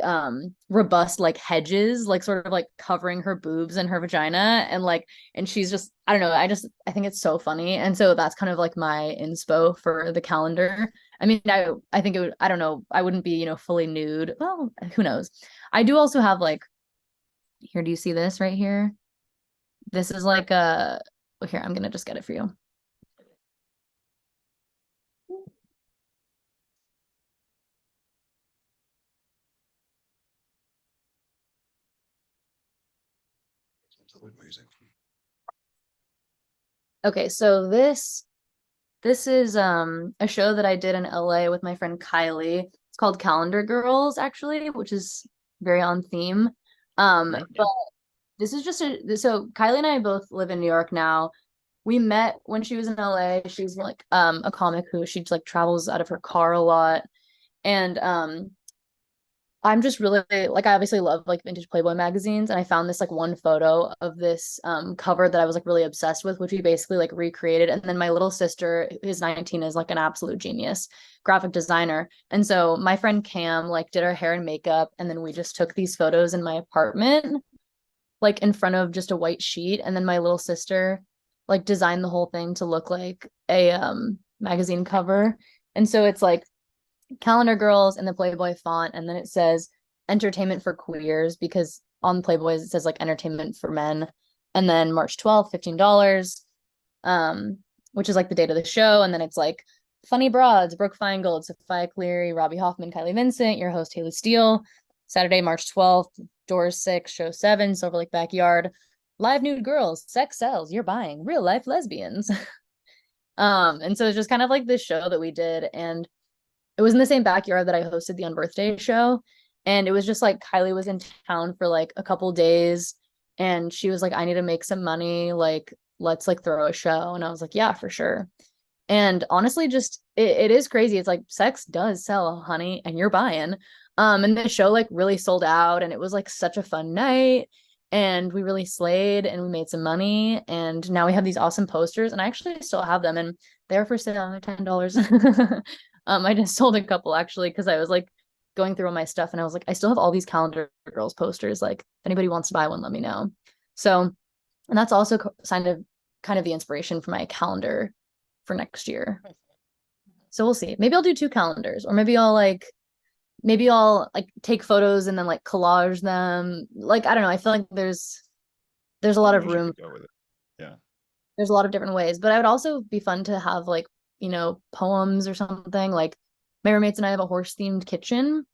robust like hedges like sort of like covering her boobs and her vagina and she's just I don't know I think it's so funny and so that's kind of like my inspo for the calendar. I mean I think it would I don't know I wouldn't be you know fully nude well who knows. I do also have like here do you see this right here? This is like a here, I'm gonna just get it for you. Absolute music. Okay, so this is a show that I did in LA with my friend Kylie. It's called Calendar Girls, actually, which is very on theme. Right. But this is just so Kylie and I both live in New York now. We met when she was in LA. She's like a comic who she like travels out of her car a lot. And I'm just really like I obviously love like vintage Playboy magazines, and I found this like one photo of this cover that I was like really obsessed with, which we basically like recreated. And then my little sister, who's 19, is like an absolute genius graphic designer. And so my friend Cam like did our hair and makeup, and then we just took these photos in my apartment, like in front of just a white sheet. And then my little sister like designed the whole thing to look like a magazine cover. And so it's like Calendar Girls in the Playboy font, and then it says entertainment for queers because on Playboys it says like entertainment for men. And then March 12th, $15, which is like the date of the show. And then it's like funny broads, Brooke Finegold, Sophia Cleary, Robbie Hoffman, Kylie Vincent, your host Haley Steele. Saturday, March 12th, doors 6, show 7, Silver Lake Backyard. Live nude girls, sex sells, you're buying, real life lesbians. And so it's just kind of like this show that we did, and it was in the same backyard that I hosted the unbirthday show. And it was just like Kylie was in town for like a couple days, and she was like, I need to make some money. Like, let's like throw a show. And I was like, yeah, for sure. And honestly, just it is crazy. It's like sex does sell, honey, and you're buying. And the show like really sold out, and it was like such a fun night. And we really slayed and we made some money. And now we have these awesome posters, and I actually still have them, and they're for sale. They're $10. I just sold a couple actually because I was like going through all my stuff, and I was like, I still have all these Calendar Girls posters. Like, if anybody wants to buy one, let me know. So, and that's also kind of the inspiration for my calendar for next year. So we'll see. Maybe I'll do two calendars, or maybe I'll like take photos and then like collage them. Like, I don't know. I feel like there's a A lot lot of of ways you room. could go with it. Yeah. There's a lot of different ways, but I would also be fun to have like, poems or something. Like my roommates and I have a horse themed kitchen.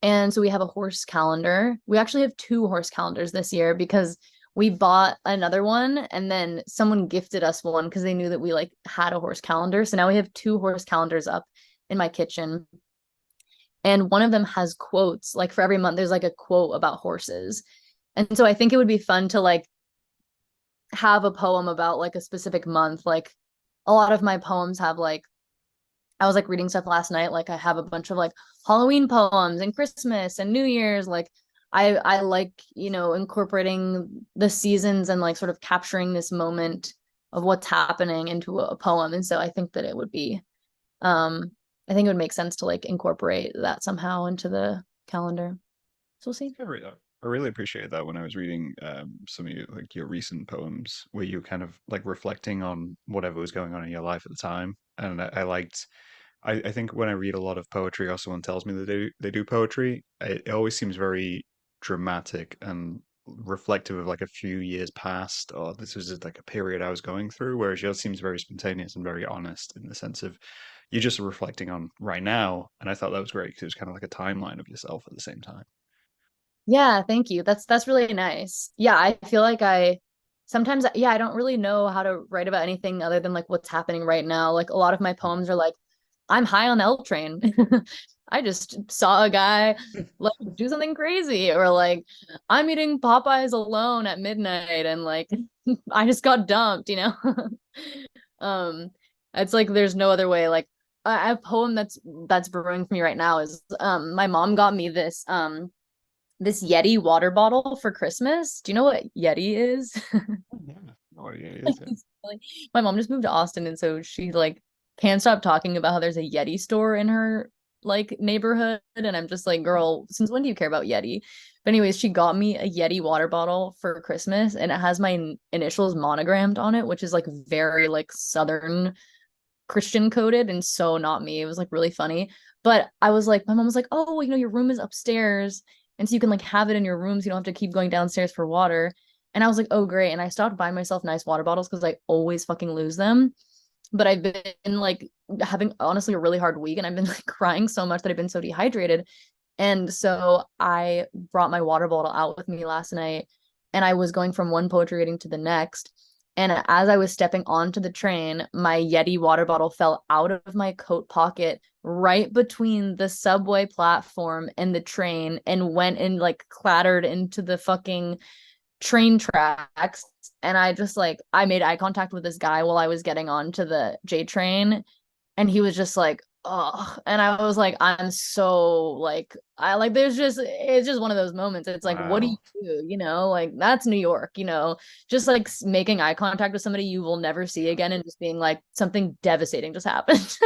And so we have a horse calendar. We actually have two horse calendars this year because we bought another one and then someone gifted us one because they knew that we like had a horse calendar. So now we have two horse calendars up in my kitchen. And one of them has quotes. Like for every month, there's like a quote about horses. And so I think it would be fun to like have a poem about like a specific month. Like a lot of my poems have like I was like reading stuff last night. Like I have a bunch of like Halloween poems and Christmas and New Year's. Like I like, incorporating the seasons and like sort of capturing this moment of what's happening into a poem. And so I think that it would be I think it would make sense to like incorporate that somehow into the calendar. So we'll see. I really appreciated that when I was reading some of your recent poems, where you kind of like reflecting on whatever was going on in your life at the time. And I liked, I think when I read a lot of poetry, or someone tells me that they do poetry, it always seems very dramatic and reflective of like a few years past, or this was just like a period I was going through. Whereas yours seems very spontaneous and very honest in the sense of you're just reflecting on right now. And I thought that was great because it was kind of like a timeline of yourself at the same time. Yeah, thank you. That's really nice. Yeah, I feel like I sometimes yeah, I don't really know how to write about anything other than like what's happening right now. Like a lot of my poems are like I'm high on L train. I just saw a guy like do something crazy, or like I'm eating Popeyes alone at midnight and like I just got dumped. Um it's like there's no other way. Like a poem that's brewing for me right now is my mom got me this Yeti water bottle for Christmas. Do you know what Yeti is? Oh, yeah. Oh, yeah, it is. Yeah. My mom just moved to Austin, and so she like can't stop talking about how there's a Yeti store in her like neighborhood. And I'm just like, girl, since when do you care about Yeti? But anyways, she got me a Yeti water bottle for Christmas, and it has my initials monogrammed on it, which is like very like Southern Christian coded and so not me. It was like really funny. But I was like, my mom was like, oh, well, your room is upstairs. And so you can like have it in your room so you don't have to keep going downstairs for water. And I was like, oh, great. And I stopped buying myself nice water bottles because I always fucking lose them. But I've been like having honestly a really hard week and I've been like crying so much that I've been so dehydrated. And so I brought my water bottle out with me last night and I was going from one poetry reading to the next. And as I was stepping onto the train, my Yeti water bottle fell out of my coat pocket right between the subway platform and the train and went and like clattered into the fucking train tracks. And I just like, I made eye contact with this guy while I was getting onto the J train and he was just like, oh, and I was like, I'm so like, I like, there's just, it's just one of those moments. It's like, what do you Wow. do? You know, like that's New York, you know, just like making eye contact with somebody you will never see again and just being like, something devastating just happened.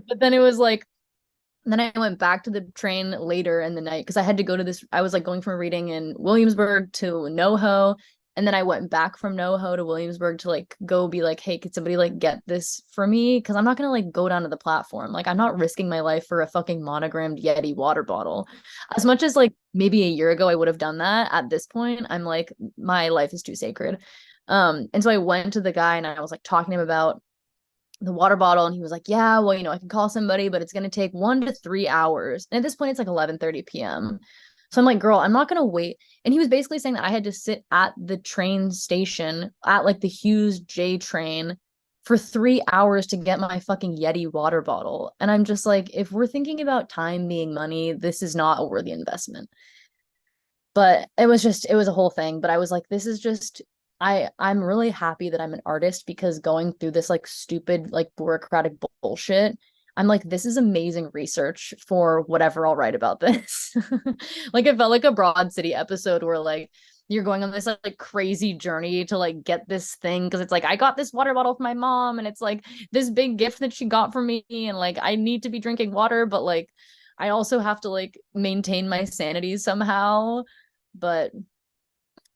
But then it was like, then I went back to the train later in the night because I had to go to this. I was like going from a reading in Williamsburg to NoHo. And then I went back from NoHo to Williamsburg to like go be like, hey, could somebody like get this for me? Because I'm not gonna like go down to the platform. Like I'm not risking my life for a fucking monogrammed Yeti water bottle. As much as like maybe a year ago I would have done that, at this point, I'm like, my life is too sacred. And so I went to the guy and I was like talking to him about the water bottle and he was like, yeah, well, you know, I can call somebody, but it's going to take 1 to 3 hours. And at this point it's like 11:30 p.m. So I'm like, girl, I'm not going to wait. And he was basically saying that I had to sit at the train station at like the Hughes J train for 3 hours to get my fucking Yeti water bottle. And I'm just like, if we're thinking about time being money, this is not a worthy investment. But it was just, it was a whole thing. But I was like, this is just, I'm really happy that I'm an artist because going through this like stupid like bureaucratic bullshit, I'm like, this is amazing research for whatever I'll write about this. Like it felt like a Broad City episode where like you're going on this like crazy journey to like get this thing because it's like I got this water bottle from my mom and it's like this big gift that she got for me and like I need to be drinking water but like I also have to like maintain my sanity somehow. But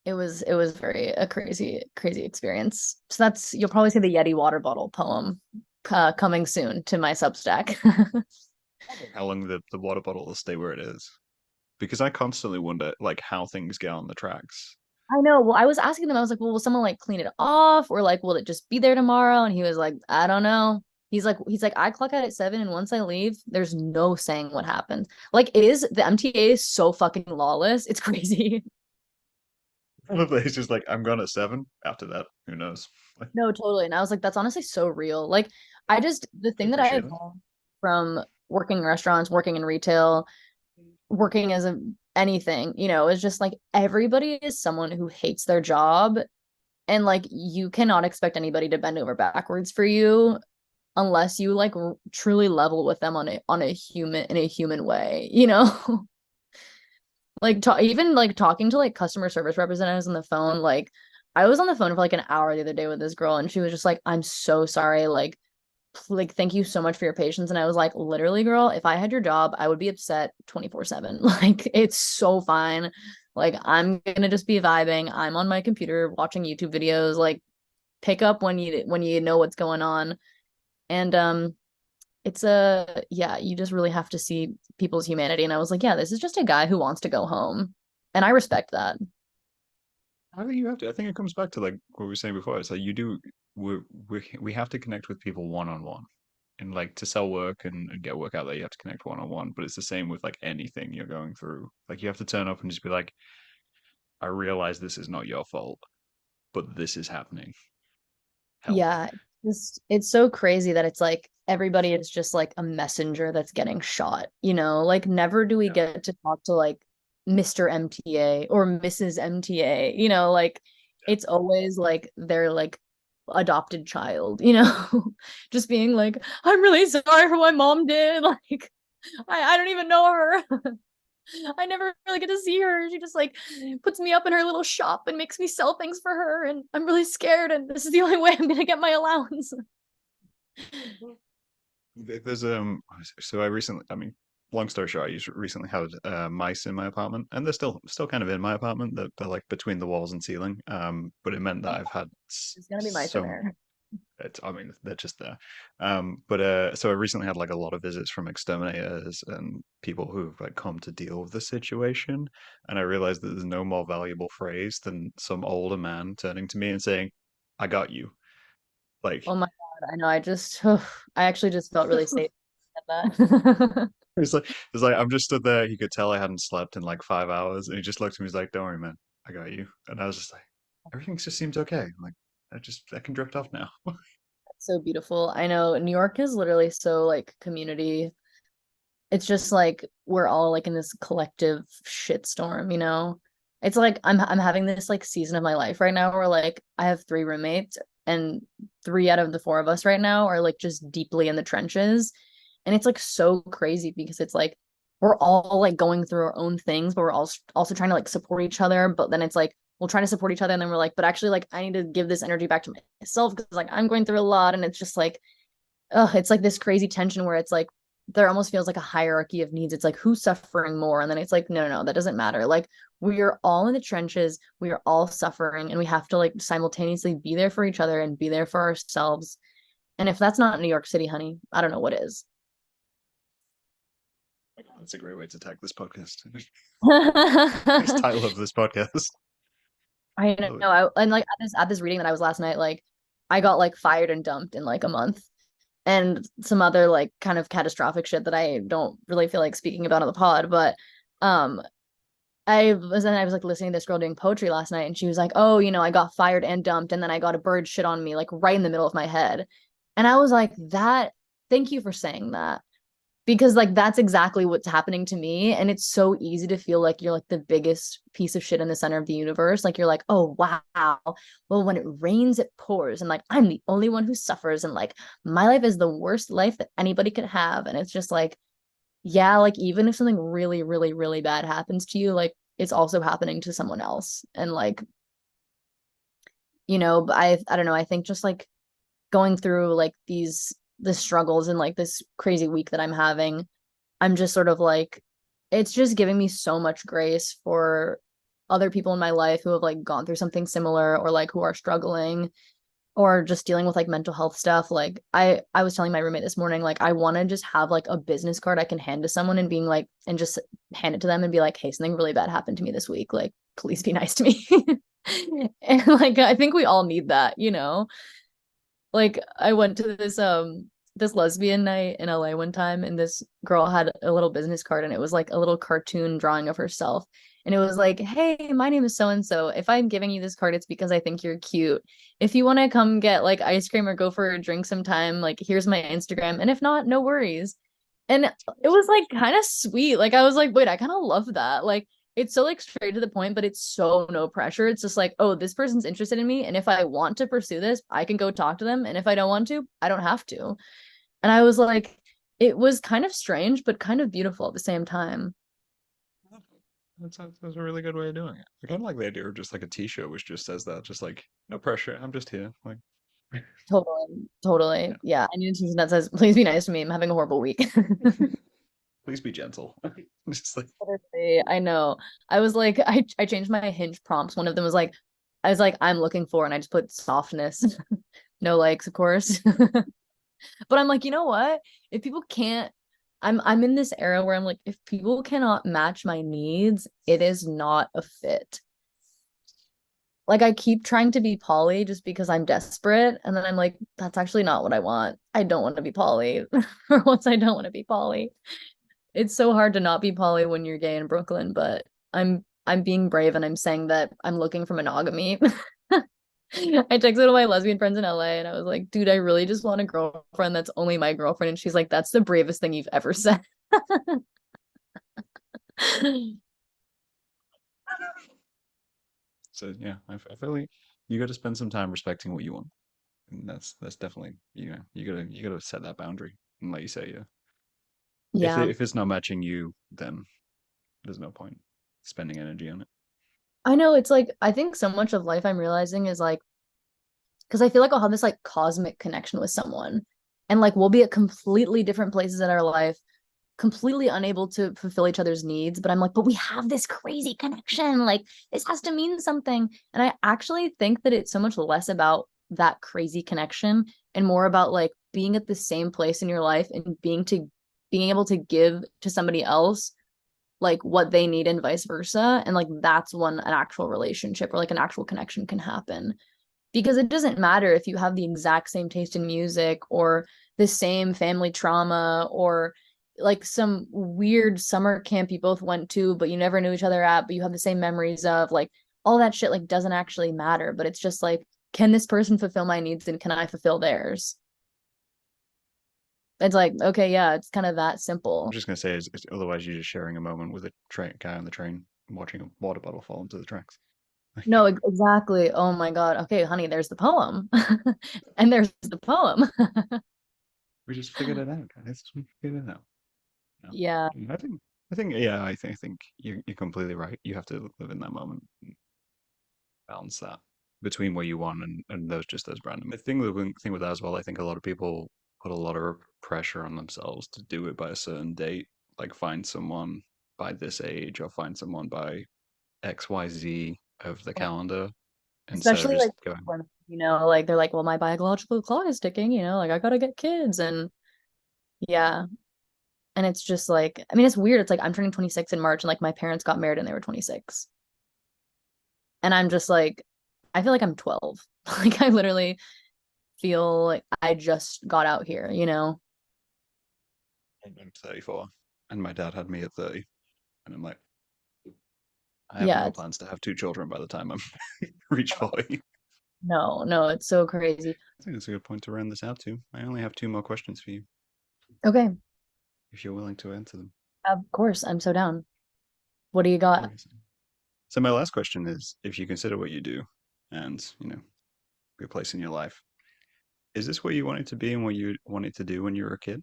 it was very a crazy experience. So that's you'll probably see the Yeti water bottle poem coming soon to my Substack. How long the water bottle will stay where it is? Because I constantly wonder like how things get on the tracks. I know. Well, I was asking them, I was like, well, will someone like clean it off or like will it just be there tomorrow? And he was like, I don't know. He's like, I clock out at 7 and once I leave, there's no saying what happens. Like it is the MTA is so fucking lawless. It's crazy. Probably it's just like I'm gone at 7. After that, who knows? Like, No, totally. And I was like, that's honestly so real. Like I just the I thing that I appreciate it. evolved from working in restaurants, working in retail, working as a anything, you know, is just like everybody is someone who hates their job and like you cannot expect anybody to bend over backwards for you unless you like truly level with them on a human in a human way, you know? Like even like talking to like customer service representatives on the phone, like I was on the phone for like an hour the other day with this girl and she was just like, I'm so sorry, like thank you so much for your patience. And I was like, literally, girl, if I had your job, I would be upset 24/7. Like it's so fine. Like I'm gonna just be vibing. I'm on my computer watching YouTube videos, like pick up when you know what's going on. And it's a yeah, you just really have to see people's humanity. And I was like, yeah, this is just a guy who wants to go home. And I respect that. I think you have to. I think it comes back to like what we were saying before. It's like you do. We have to connect with people one on one, and like to sell work and get work out there, you have to connect one on one. But it's the same with like anything you're going through. Like you have to turn up and just be like, I realize this is not your fault, but this is happening. Help. Yeah, it's so crazy that it's like everybody is just like a messenger that's getting shot, you know? Like never do we Yeah. get to talk to like Mr. MTA or Mrs. MTA, you know, like Yeah. it's always like their like adopted child, you know? Just being like, I'm really sorry for what my mom did. Like I don't even know her. I never really get to see her. She just like puts me up in her little shop and makes me sell things for her. And I'm really scared. And this is the only way I'm gonna get my allowance. There's so I recently, I mean, long story short, I recently had mice in my apartment, and they're still kind of in my apartment. They're like between the walls and ceiling. But it meant that I've had There's gonna be mice in so there. I mean, they're just there. But so I recently had like a lot of visits from exterminators and people who've like come to deal with the situation, and I realized that there's no more valuable phrase than some older man turning to me and saying, "I got you." Oh Like my God, I know. I actually just felt really safe at that. it's like I'm just stood there. He could tell I hadn't slept in like 5 hours, and he just looked at me. He's like, "Don't worry, man, I got you." And I was just like, everything just seems okay. I'm like, I can drift off now. So beautiful. I know New York is literally so like community. It's just like we're all like in this collective shitstorm, you know? It's like I'm having this like season of my life right now where like I have three roommates and three out of the four of us right now are like just deeply in the trenches. And it's like so crazy because it's like we're all like going through our own things, but we're all also trying to like support each other. But then it's like we'll try to support each other and then we're like, but actually like I need to give this energy back to myself because like I'm going through a lot and it's just like it's like this crazy tension where it's like there almost feels like a hierarchy of needs. It's like who's suffering more? And then it's like, no, no, no, that doesn't matter. Like we are all in the trenches, we are all suffering, and we have to like simultaneously be there for each other and be there for ourselves. And if that's not New York City, honey, I don't know what is. That's a great way to tag this podcast. Next I title of this podcast. know. Love it. And like at this reading that I was last night, like I got like fired and dumped in like a month. And some other like kind of catastrophic shit that I don't really feel like speaking about on the pod. But um I was like listening to this girl doing poetry last night and she was like, "Oh, I got fired and dumped and then I got a bird shit on me like right in the middle of my head." And I was like, "That thank you for saying that." Because like that's exactly what's happening to me and it's so easy to feel like you're like the biggest piece of shit in the center of the universe. Like you're like, "Oh, wow. Well, when it rains it pours and like I'm the only one who suffers and like my life is the worst life that anybody could have." And it's just like, yeah, like even if something really, really, really bad happens to you, like it's also happening to someone else. And like, but I don't know, I think just like going through like these the struggles and like this crazy week that I'm having, I'm just sort of like it's just giving me so much grace for other people in my life who have like gone through something similar or like who are struggling or just dealing with like mental health stuff. Like I was telling my roommate this morning, like I want to just have like a business card I can hand to someone and being like and just hand it to them and be like, "Hey, something really bad happened to me this week. Like, please be nice to me." And like I think we all need that, you know? Like I went to this lesbian night in LA one time and this girl had a little business card and it was like a little cartoon drawing of herself. And it was like, "Hey, my name is so and so. If I'm giving you this card, it's because I think you're cute. If you want to come get like ice cream or go for a drink sometime, like here's my Instagram. And if not, no worries." And it was like kind of sweet. Like I was like, "Wait, I kind of love that." Like it's so like straight to the point, but it's so no pressure. It's just like, "Oh, this person's interested in me, and if I want to pursue this, I can go talk to them, and if I don't want to, I don't have to." And I was like, it was kind of strange, but kind of beautiful at the same time. That's a really good way of doing it. I kind of like the idea of just like a t-shirt which just says that, just like no pressure. I'm just here. Like, Totally, totally. yeah. Yeah, I need a t-shirt that says, "Please be nice to me. I'm having a horrible week." Please be gentle. Just like Literally, I know. I was like, I changed my Hinge prompts. One of them was like, I was like, "I'm looking for," and I just put softness. No likes, of course. But I'm like, you know what? If people can't, I'm in this era where I'm like, if people cannot match my needs, it is not a fit. Like I keep trying to be poly just because I'm desperate, and then I'm like, that's actually not what I want. I don't want to be poly. For once, I don't want to be poly. It's so hard to not be poly when you're gay in Brooklyn, but I'm being brave and I'm saying that I'm looking for monogamy. I texted one of my lesbian friends in LA and I was like, "Dude, I really just want a girlfriend that's only my girlfriend." And she's like, "That's the bravest thing you've ever said." so yeah, I feel like you got to spend some time respecting what you want. And that's definitely, you gotta set that boundary. And like you say, yeah. Yeah. If it's not matching you, then there's no point spending energy on it. I know it's like I think so much of life I'm realizing is like because I feel like I'll have this like cosmic connection with someone and like we'll be at completely different places in our life, completely unable to fulfill each other's needs, but I'm like, "But we have this crazy connection. Like this has to mean something." And I actually think that it's so much less about that crazy connection and more about like being at the same place in your life and being able to give to somebody else like what they need and vice versa. And like that's when an actual relationship or like an actual connection can happen. Because it doesn't matter if you have the exact same taste in music or the same family trauma or like some weird summer camp you both went to, but you never knew each other at, but you have the same memories of like all that shit like doesn't actually matter. But it's just like, can this person fulfill my needs and can I fulfill theirs? It's like, okay, yeah, it's kind of that I'm simple. just gonna say otherwise you're just sharing a moment with a train guy on the train watching a water bottle fall into the tracks. No, exactly. Oh my God. Okay, honey, there's the poem. And there's the poem. We just figured it out, guys. We figured it out. No. Yeah. Yeah, I think you're completely right. You have to live in that moment, and balance that between what you want and those random. The thing with that as well, I think a lot of people put a lot of pressure on themselves to do it by a certain date, like find someone by this age or find someone by XYZ of the calendar instead of Especially just like going, when, like they're like, well, my biological clock is ticking, like I gotta get kids. And yeah. And it's just like, I mean, it's weird. It's like I'm turning 26 in March and like my parents got married and they were 26. And I'm just like, I feel like I'm 12. Like I literally feel like I just got out here. I'm 34 and my dad had me at 30. And I'm like, I have Yeah, no it's plans to have two children by the time I'm reach 40. no, no, it's so crazy. I think that's a good point to round this out to. I only have two more questions for you, Okay, if you're willing to answer them. of course, I'm so down. What do you got? Okay. So my last question is, if you consider what you do and, your place in your life, is this what you wanted to be and what you wanted to do when you were a kid?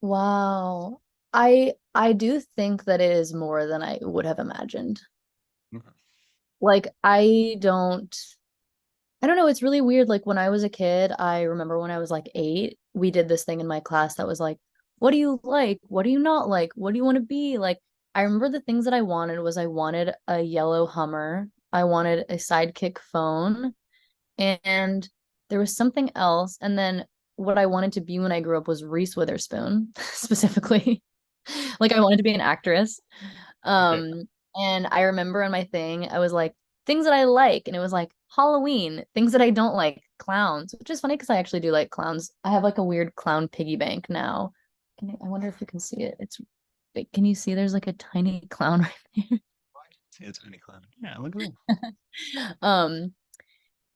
Wow. I do think that it is more than I would have imagined. Okay. Like I don't know, it's really weird. Like when I was a kid, I remember when I was like 8, we did this thing in my class that was like, what do you like? What do you not like? What do you want to be? Like I remember the things that I wanted was I wanted a yellow Hummer. I wanted a Sidekick phone, and there was something else. And then what I wanted to be when I grew up was Reese Witherspoon, specifically. Like I wanted to be an actress. Okay. Um, and I remember in my thing, I was like, things that I like, and it was like Halloween, things that I don't like, clowns, which is funny because I actually do like clowns. I have like a weird clown piggy bank now. I wonder if you can see it. It's big. Can you see there's like a tiny clown right See a tiny clown. Yeah, look at that. there?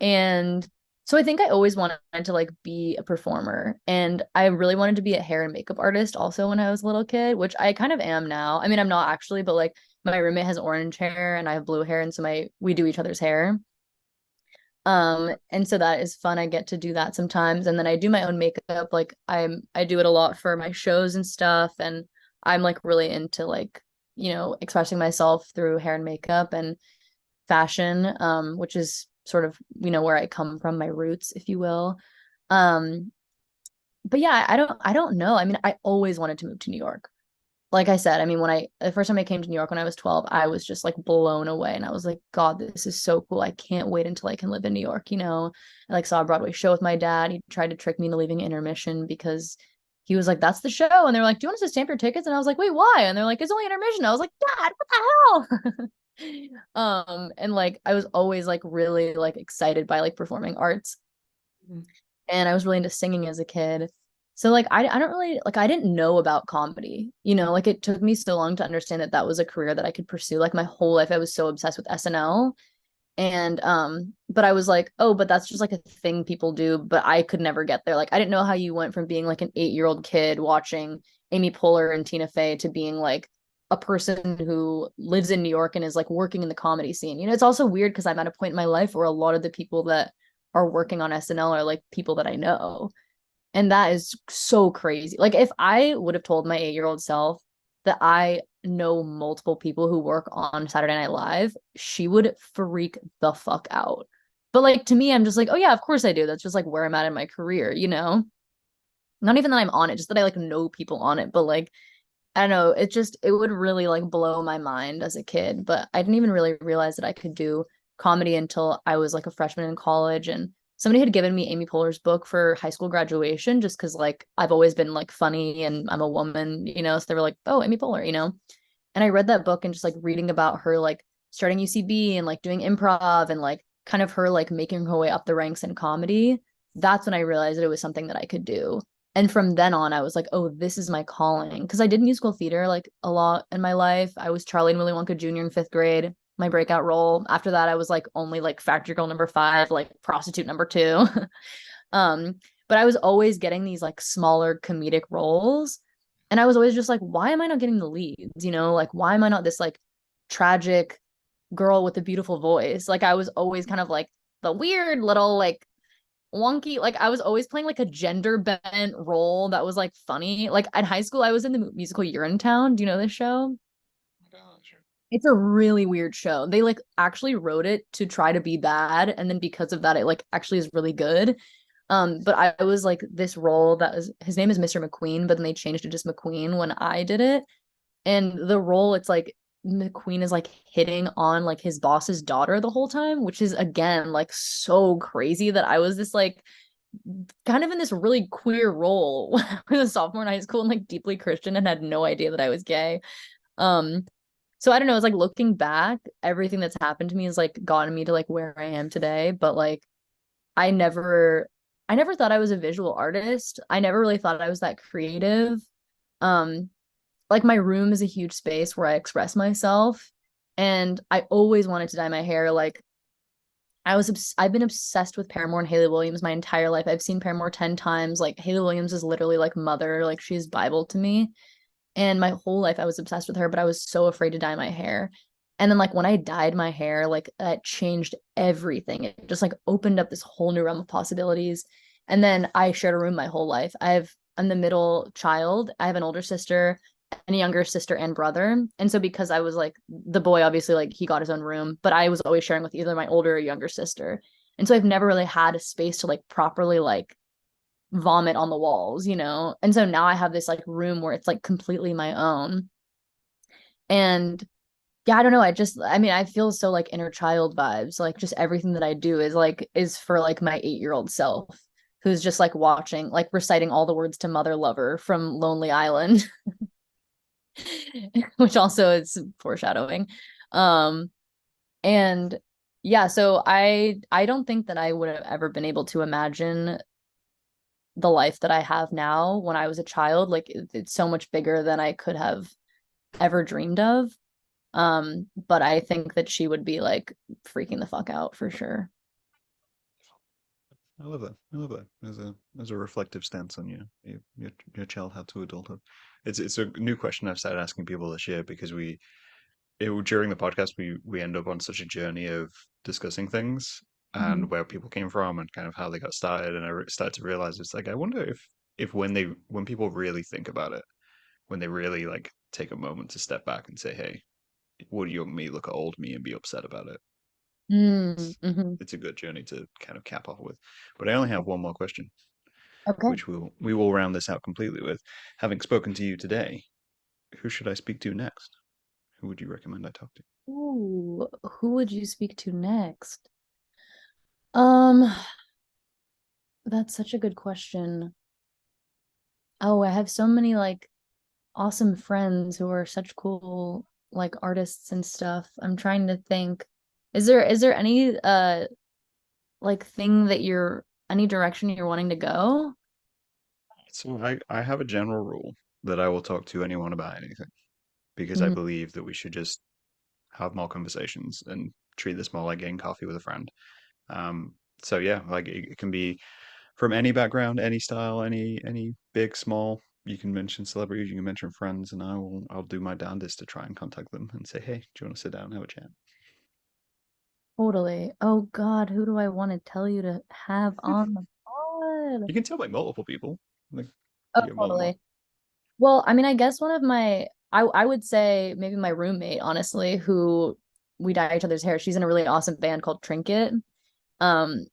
And so I think I always wanted to like be a performer. And I really wanted to be a hair and makeup artist also when I was a little kid, which I kind of am now. I mean, I'm not actually, but like my roommate has orange hair and I have blue hair, and so we do each other's hair. And so that is fun. I get to do that sometimes. And then I do my own makeup. Like I do it a lot for my shows and stuff. And I'm like really into like, expressing myself through hair and makeup and fashion, which is sort of, where I come from, my roots, if you will. Um, but yeah, I don't know. I mean, I always wanted to move to New York. Like I said, I mean, the first time I came to New York when I was 12, I was just like blown away. And I was like, God, this is so cool. I can't wait until I can live in New York. I like saw a Broadway show with my dad. He tried to trick me into leaving intermission because he was like, that's the show. And they're like, do you want us to stamp your tickets? And I was like, wait, why? And they're like, it's only intermission. I was like, Dad, what the hell? And like I was always like really like excited by like performing arts. And I was really into singing as a kid. So like I don't really like I didn't know about comedy. Like it took me so long to understand that that was a career that I could pursue. Like my whole life I was so obsessed with SNL. And but I was like, oh, but that's just like a thing people do, but I could never get there. Like I didn't know how you went from being like an 8-year-old kid watching Amy Poehler and Tina Fey to being like a person who lives in New York and is like working in the comedy scene. It's also weird because I'm at a point in my life where a lot of the people that are working on SNL are like people that I know. And that is so crazy. Like if I would have told my 8-year-old self that I know multiple people who work on Saturday Night Live, she would freak the fuck out. But like to me, I'm just like, oh yeah, of course I do. That's just like where I'm at in my career. Not even that I'm on it, just that I like know people on it. But like, I don't know, it would really like blow my mind as a kid. But I didn't even really realize that I could do comedy until I was like a freshman in college. And somebody had given me Amy Poehler's book for high school graduation just because like I've always been like funny and I'm a woman, so they were like, oh, Amy Poehler. And I read that book and just like reading about her like starting UCB and like doing improv and like kind of her like making her way up the ranks in comedy. That's when I realized that it was something that I could do. And from then on, I was like, oh, this is my calling. Because I did musical theater like a lot in my life. I was Charlie and Willy Wonka Jr. in fifth grade, my breakout role. After that, I was like only like Factory Girl number five, like prostitute number two. um, but I was always getting these like smaller comedic roles. And I was always just like, why am I not getting the leads? Like, why am I not this like tragic girl with a beautiful voice? Like, I was always kind of like the weird little like wonky, like I was always playing like a gender bent role that was like funny. Like at high school, I was in the musical Urinetown. Do you know this show? It's a really weird show. They like actually wrote it to try to be bad, and then because of that, it like actually is really good. But I was like this role that was his name is Mr. McQueen, but then they changed it to just McQueen when I did it. And the role, it's like McQueen is like hitting on like his boss's daughter the whole time, which is again like so crazy that I was this like kind of in this really queer role when I was a sophomore in high school and like deeply Christian and had no idea that I was gay. Um, so I don't know, it's like looking back, everything that's happened to me has like gotten me to like where I am today. But like I never I never thought I was a visual artist. I never really thought I was that creative. Um, like my room is a huge space where I express myself. And I always wanted to dye my hair. Like I've been obsessed with Paramore and Haley Williams my entire life. I've seen Paramore 10 times. Like Haley Williams is literally like mother, like she's Bible to me. And my whole life I was obsessed with her, but I was so afraid to dye my hair. And then like when I dyed my hair, like that changed everything. It just like opened up this whole new realm of possibilities. And then I shared a room my whole life. I'm the middle child. I have an older sister and a younger sister and brother. And so because I was like the boy, obviously like he got his own room, but I was always sharing with either my older or younger sister. And so I've never really had a space to like properly like vomit on the walls. And so now I have this like room where it's like completely my own. And yeah, I don't know. I mean, I feel so like inner child vibes. Like just everything that I do is for like my 8-year-old self who's just like watching, like reciting all the words to Mother Lover from Lonely Island, which also is foreshadowing. Um, and yeah, so I don't think that I would have ever been able to imagine the life that I have now when I was a child. Like it's so much bigger than I could have ever dreamed of. But I think that she would be like freaking the fuck out for sure. I love that. I love that. There's a reflective stance on your childhood to adulthood. It's a new question I've started asking people this year because during the podcast we end up on such a journey of discussing things Mhm. and where people came from and kind of how they got started, and start to realize it's like I wonder if when people really think about it, when they really like take a moment to step back and say, hey, would young me look at old me and be upset about it? Mm, It's hmm. it's a good journey to kind of cap off with. But I only have one more question, Okay. which we will round this out completely with. Having spoken to you today, who should I speak to next? Who would you recommend I talk to? Ooh, who would you speak to next? Um, that's such a good question. Oh, I have so many like awesome friends who are such cool like artists and stuff. I'm trying to think. Is there any like thing that you're any direction you're wanting to go? So I have a general rule that I will talk to anyone about anything because I Mhm. believe that we should just have more conversations and treat this more like getting coffee with a friend. Um, so yeah, like it can be from any background, any style, any big, small. You can mention celebrities, you can mention friends, and I'll do my damnedest to try and contact them and say, hey, do you want to sit down and have a chat? Totally. Oh God, who do I want to tell you to have on the pod? You can tell like multiple people. Like Oh, you get more than one. totally. Well, I mean, I guess one of my I would say maybe my roommate, honestly, who we dye each other's hair. She's in a really awesome band called Trinket. Um,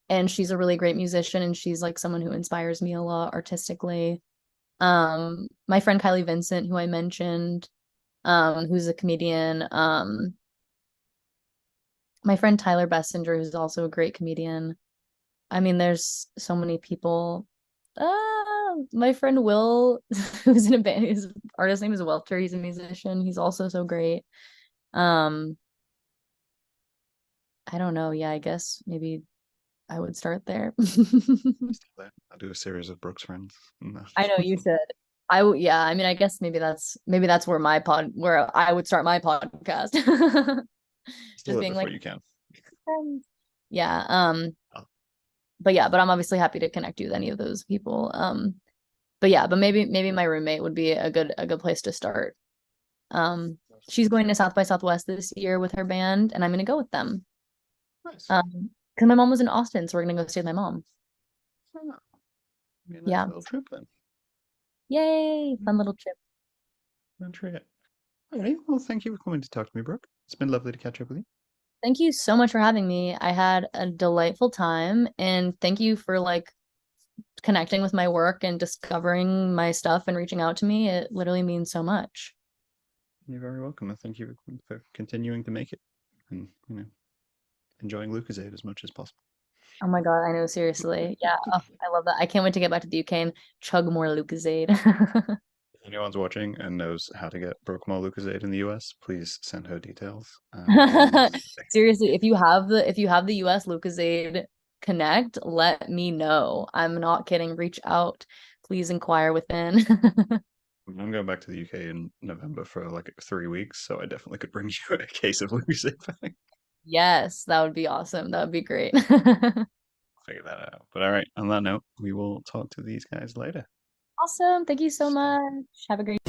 and she's a really great musician and she's like someone who inspires me a lot artistically. My friend Kylie Vincent, who I mentioned, who's a comedian. my friend Tyler Bessinger, who's also a great comedian. I mean, there's so many people. My friend Will, who's in a band, his artist name is Welter. He's a musician. He's also so great. Um, I don't know. Yeah, I guess maybe I would start there. I'll do a series of Brooks friends. No. I know you should. Yeah, I mean, I guess maybe that's where I would start my podcast. Steal Just it being before like you can. friends. Yeah, Oh, but I'm obviously happy to connect you with any of those people. But yeah, but maybe my roommate would be a good place to start. She's going to South by Southwest this year with her band, and I'm gonna go with them. nice. Because my mom was in Austin, so we're gonna go stay with my mom. Oh, be a nice Yeah. little trip then. Yay! Fun little trip. Don't try it. All right. Well, thank you for coming to talk to me, Brooke. It's been lovely to catch up with you. Thank you so much for having me. I had a delightful time, and thank you for like connecting with my work and discovering my stuff and reaching out to me. It literally means so much. You're very welcome, and thank you for continuing to make it and enjoying Lucozade as much as possible. Oh my God, I know, seriously. Yeah, oh, I love that. I can't wait to get back to the UK and chug more Lucozade. If anyone's watching and knows how to get Brooke more Lucozade in the US, please send her details. And Seriously, if you have the US Lucozade Connect, let me know. I'm not kidding. Reach out. Please inquire within. I'm going back to the UK in November for like 3 weeks, so I definitely could bring you a case of Lucozade back. Yes, that would be awesome. That would be great. Figure that out. But all right, on that note, we will talk to these guys later. Awesome. Thank you so So much. Have a great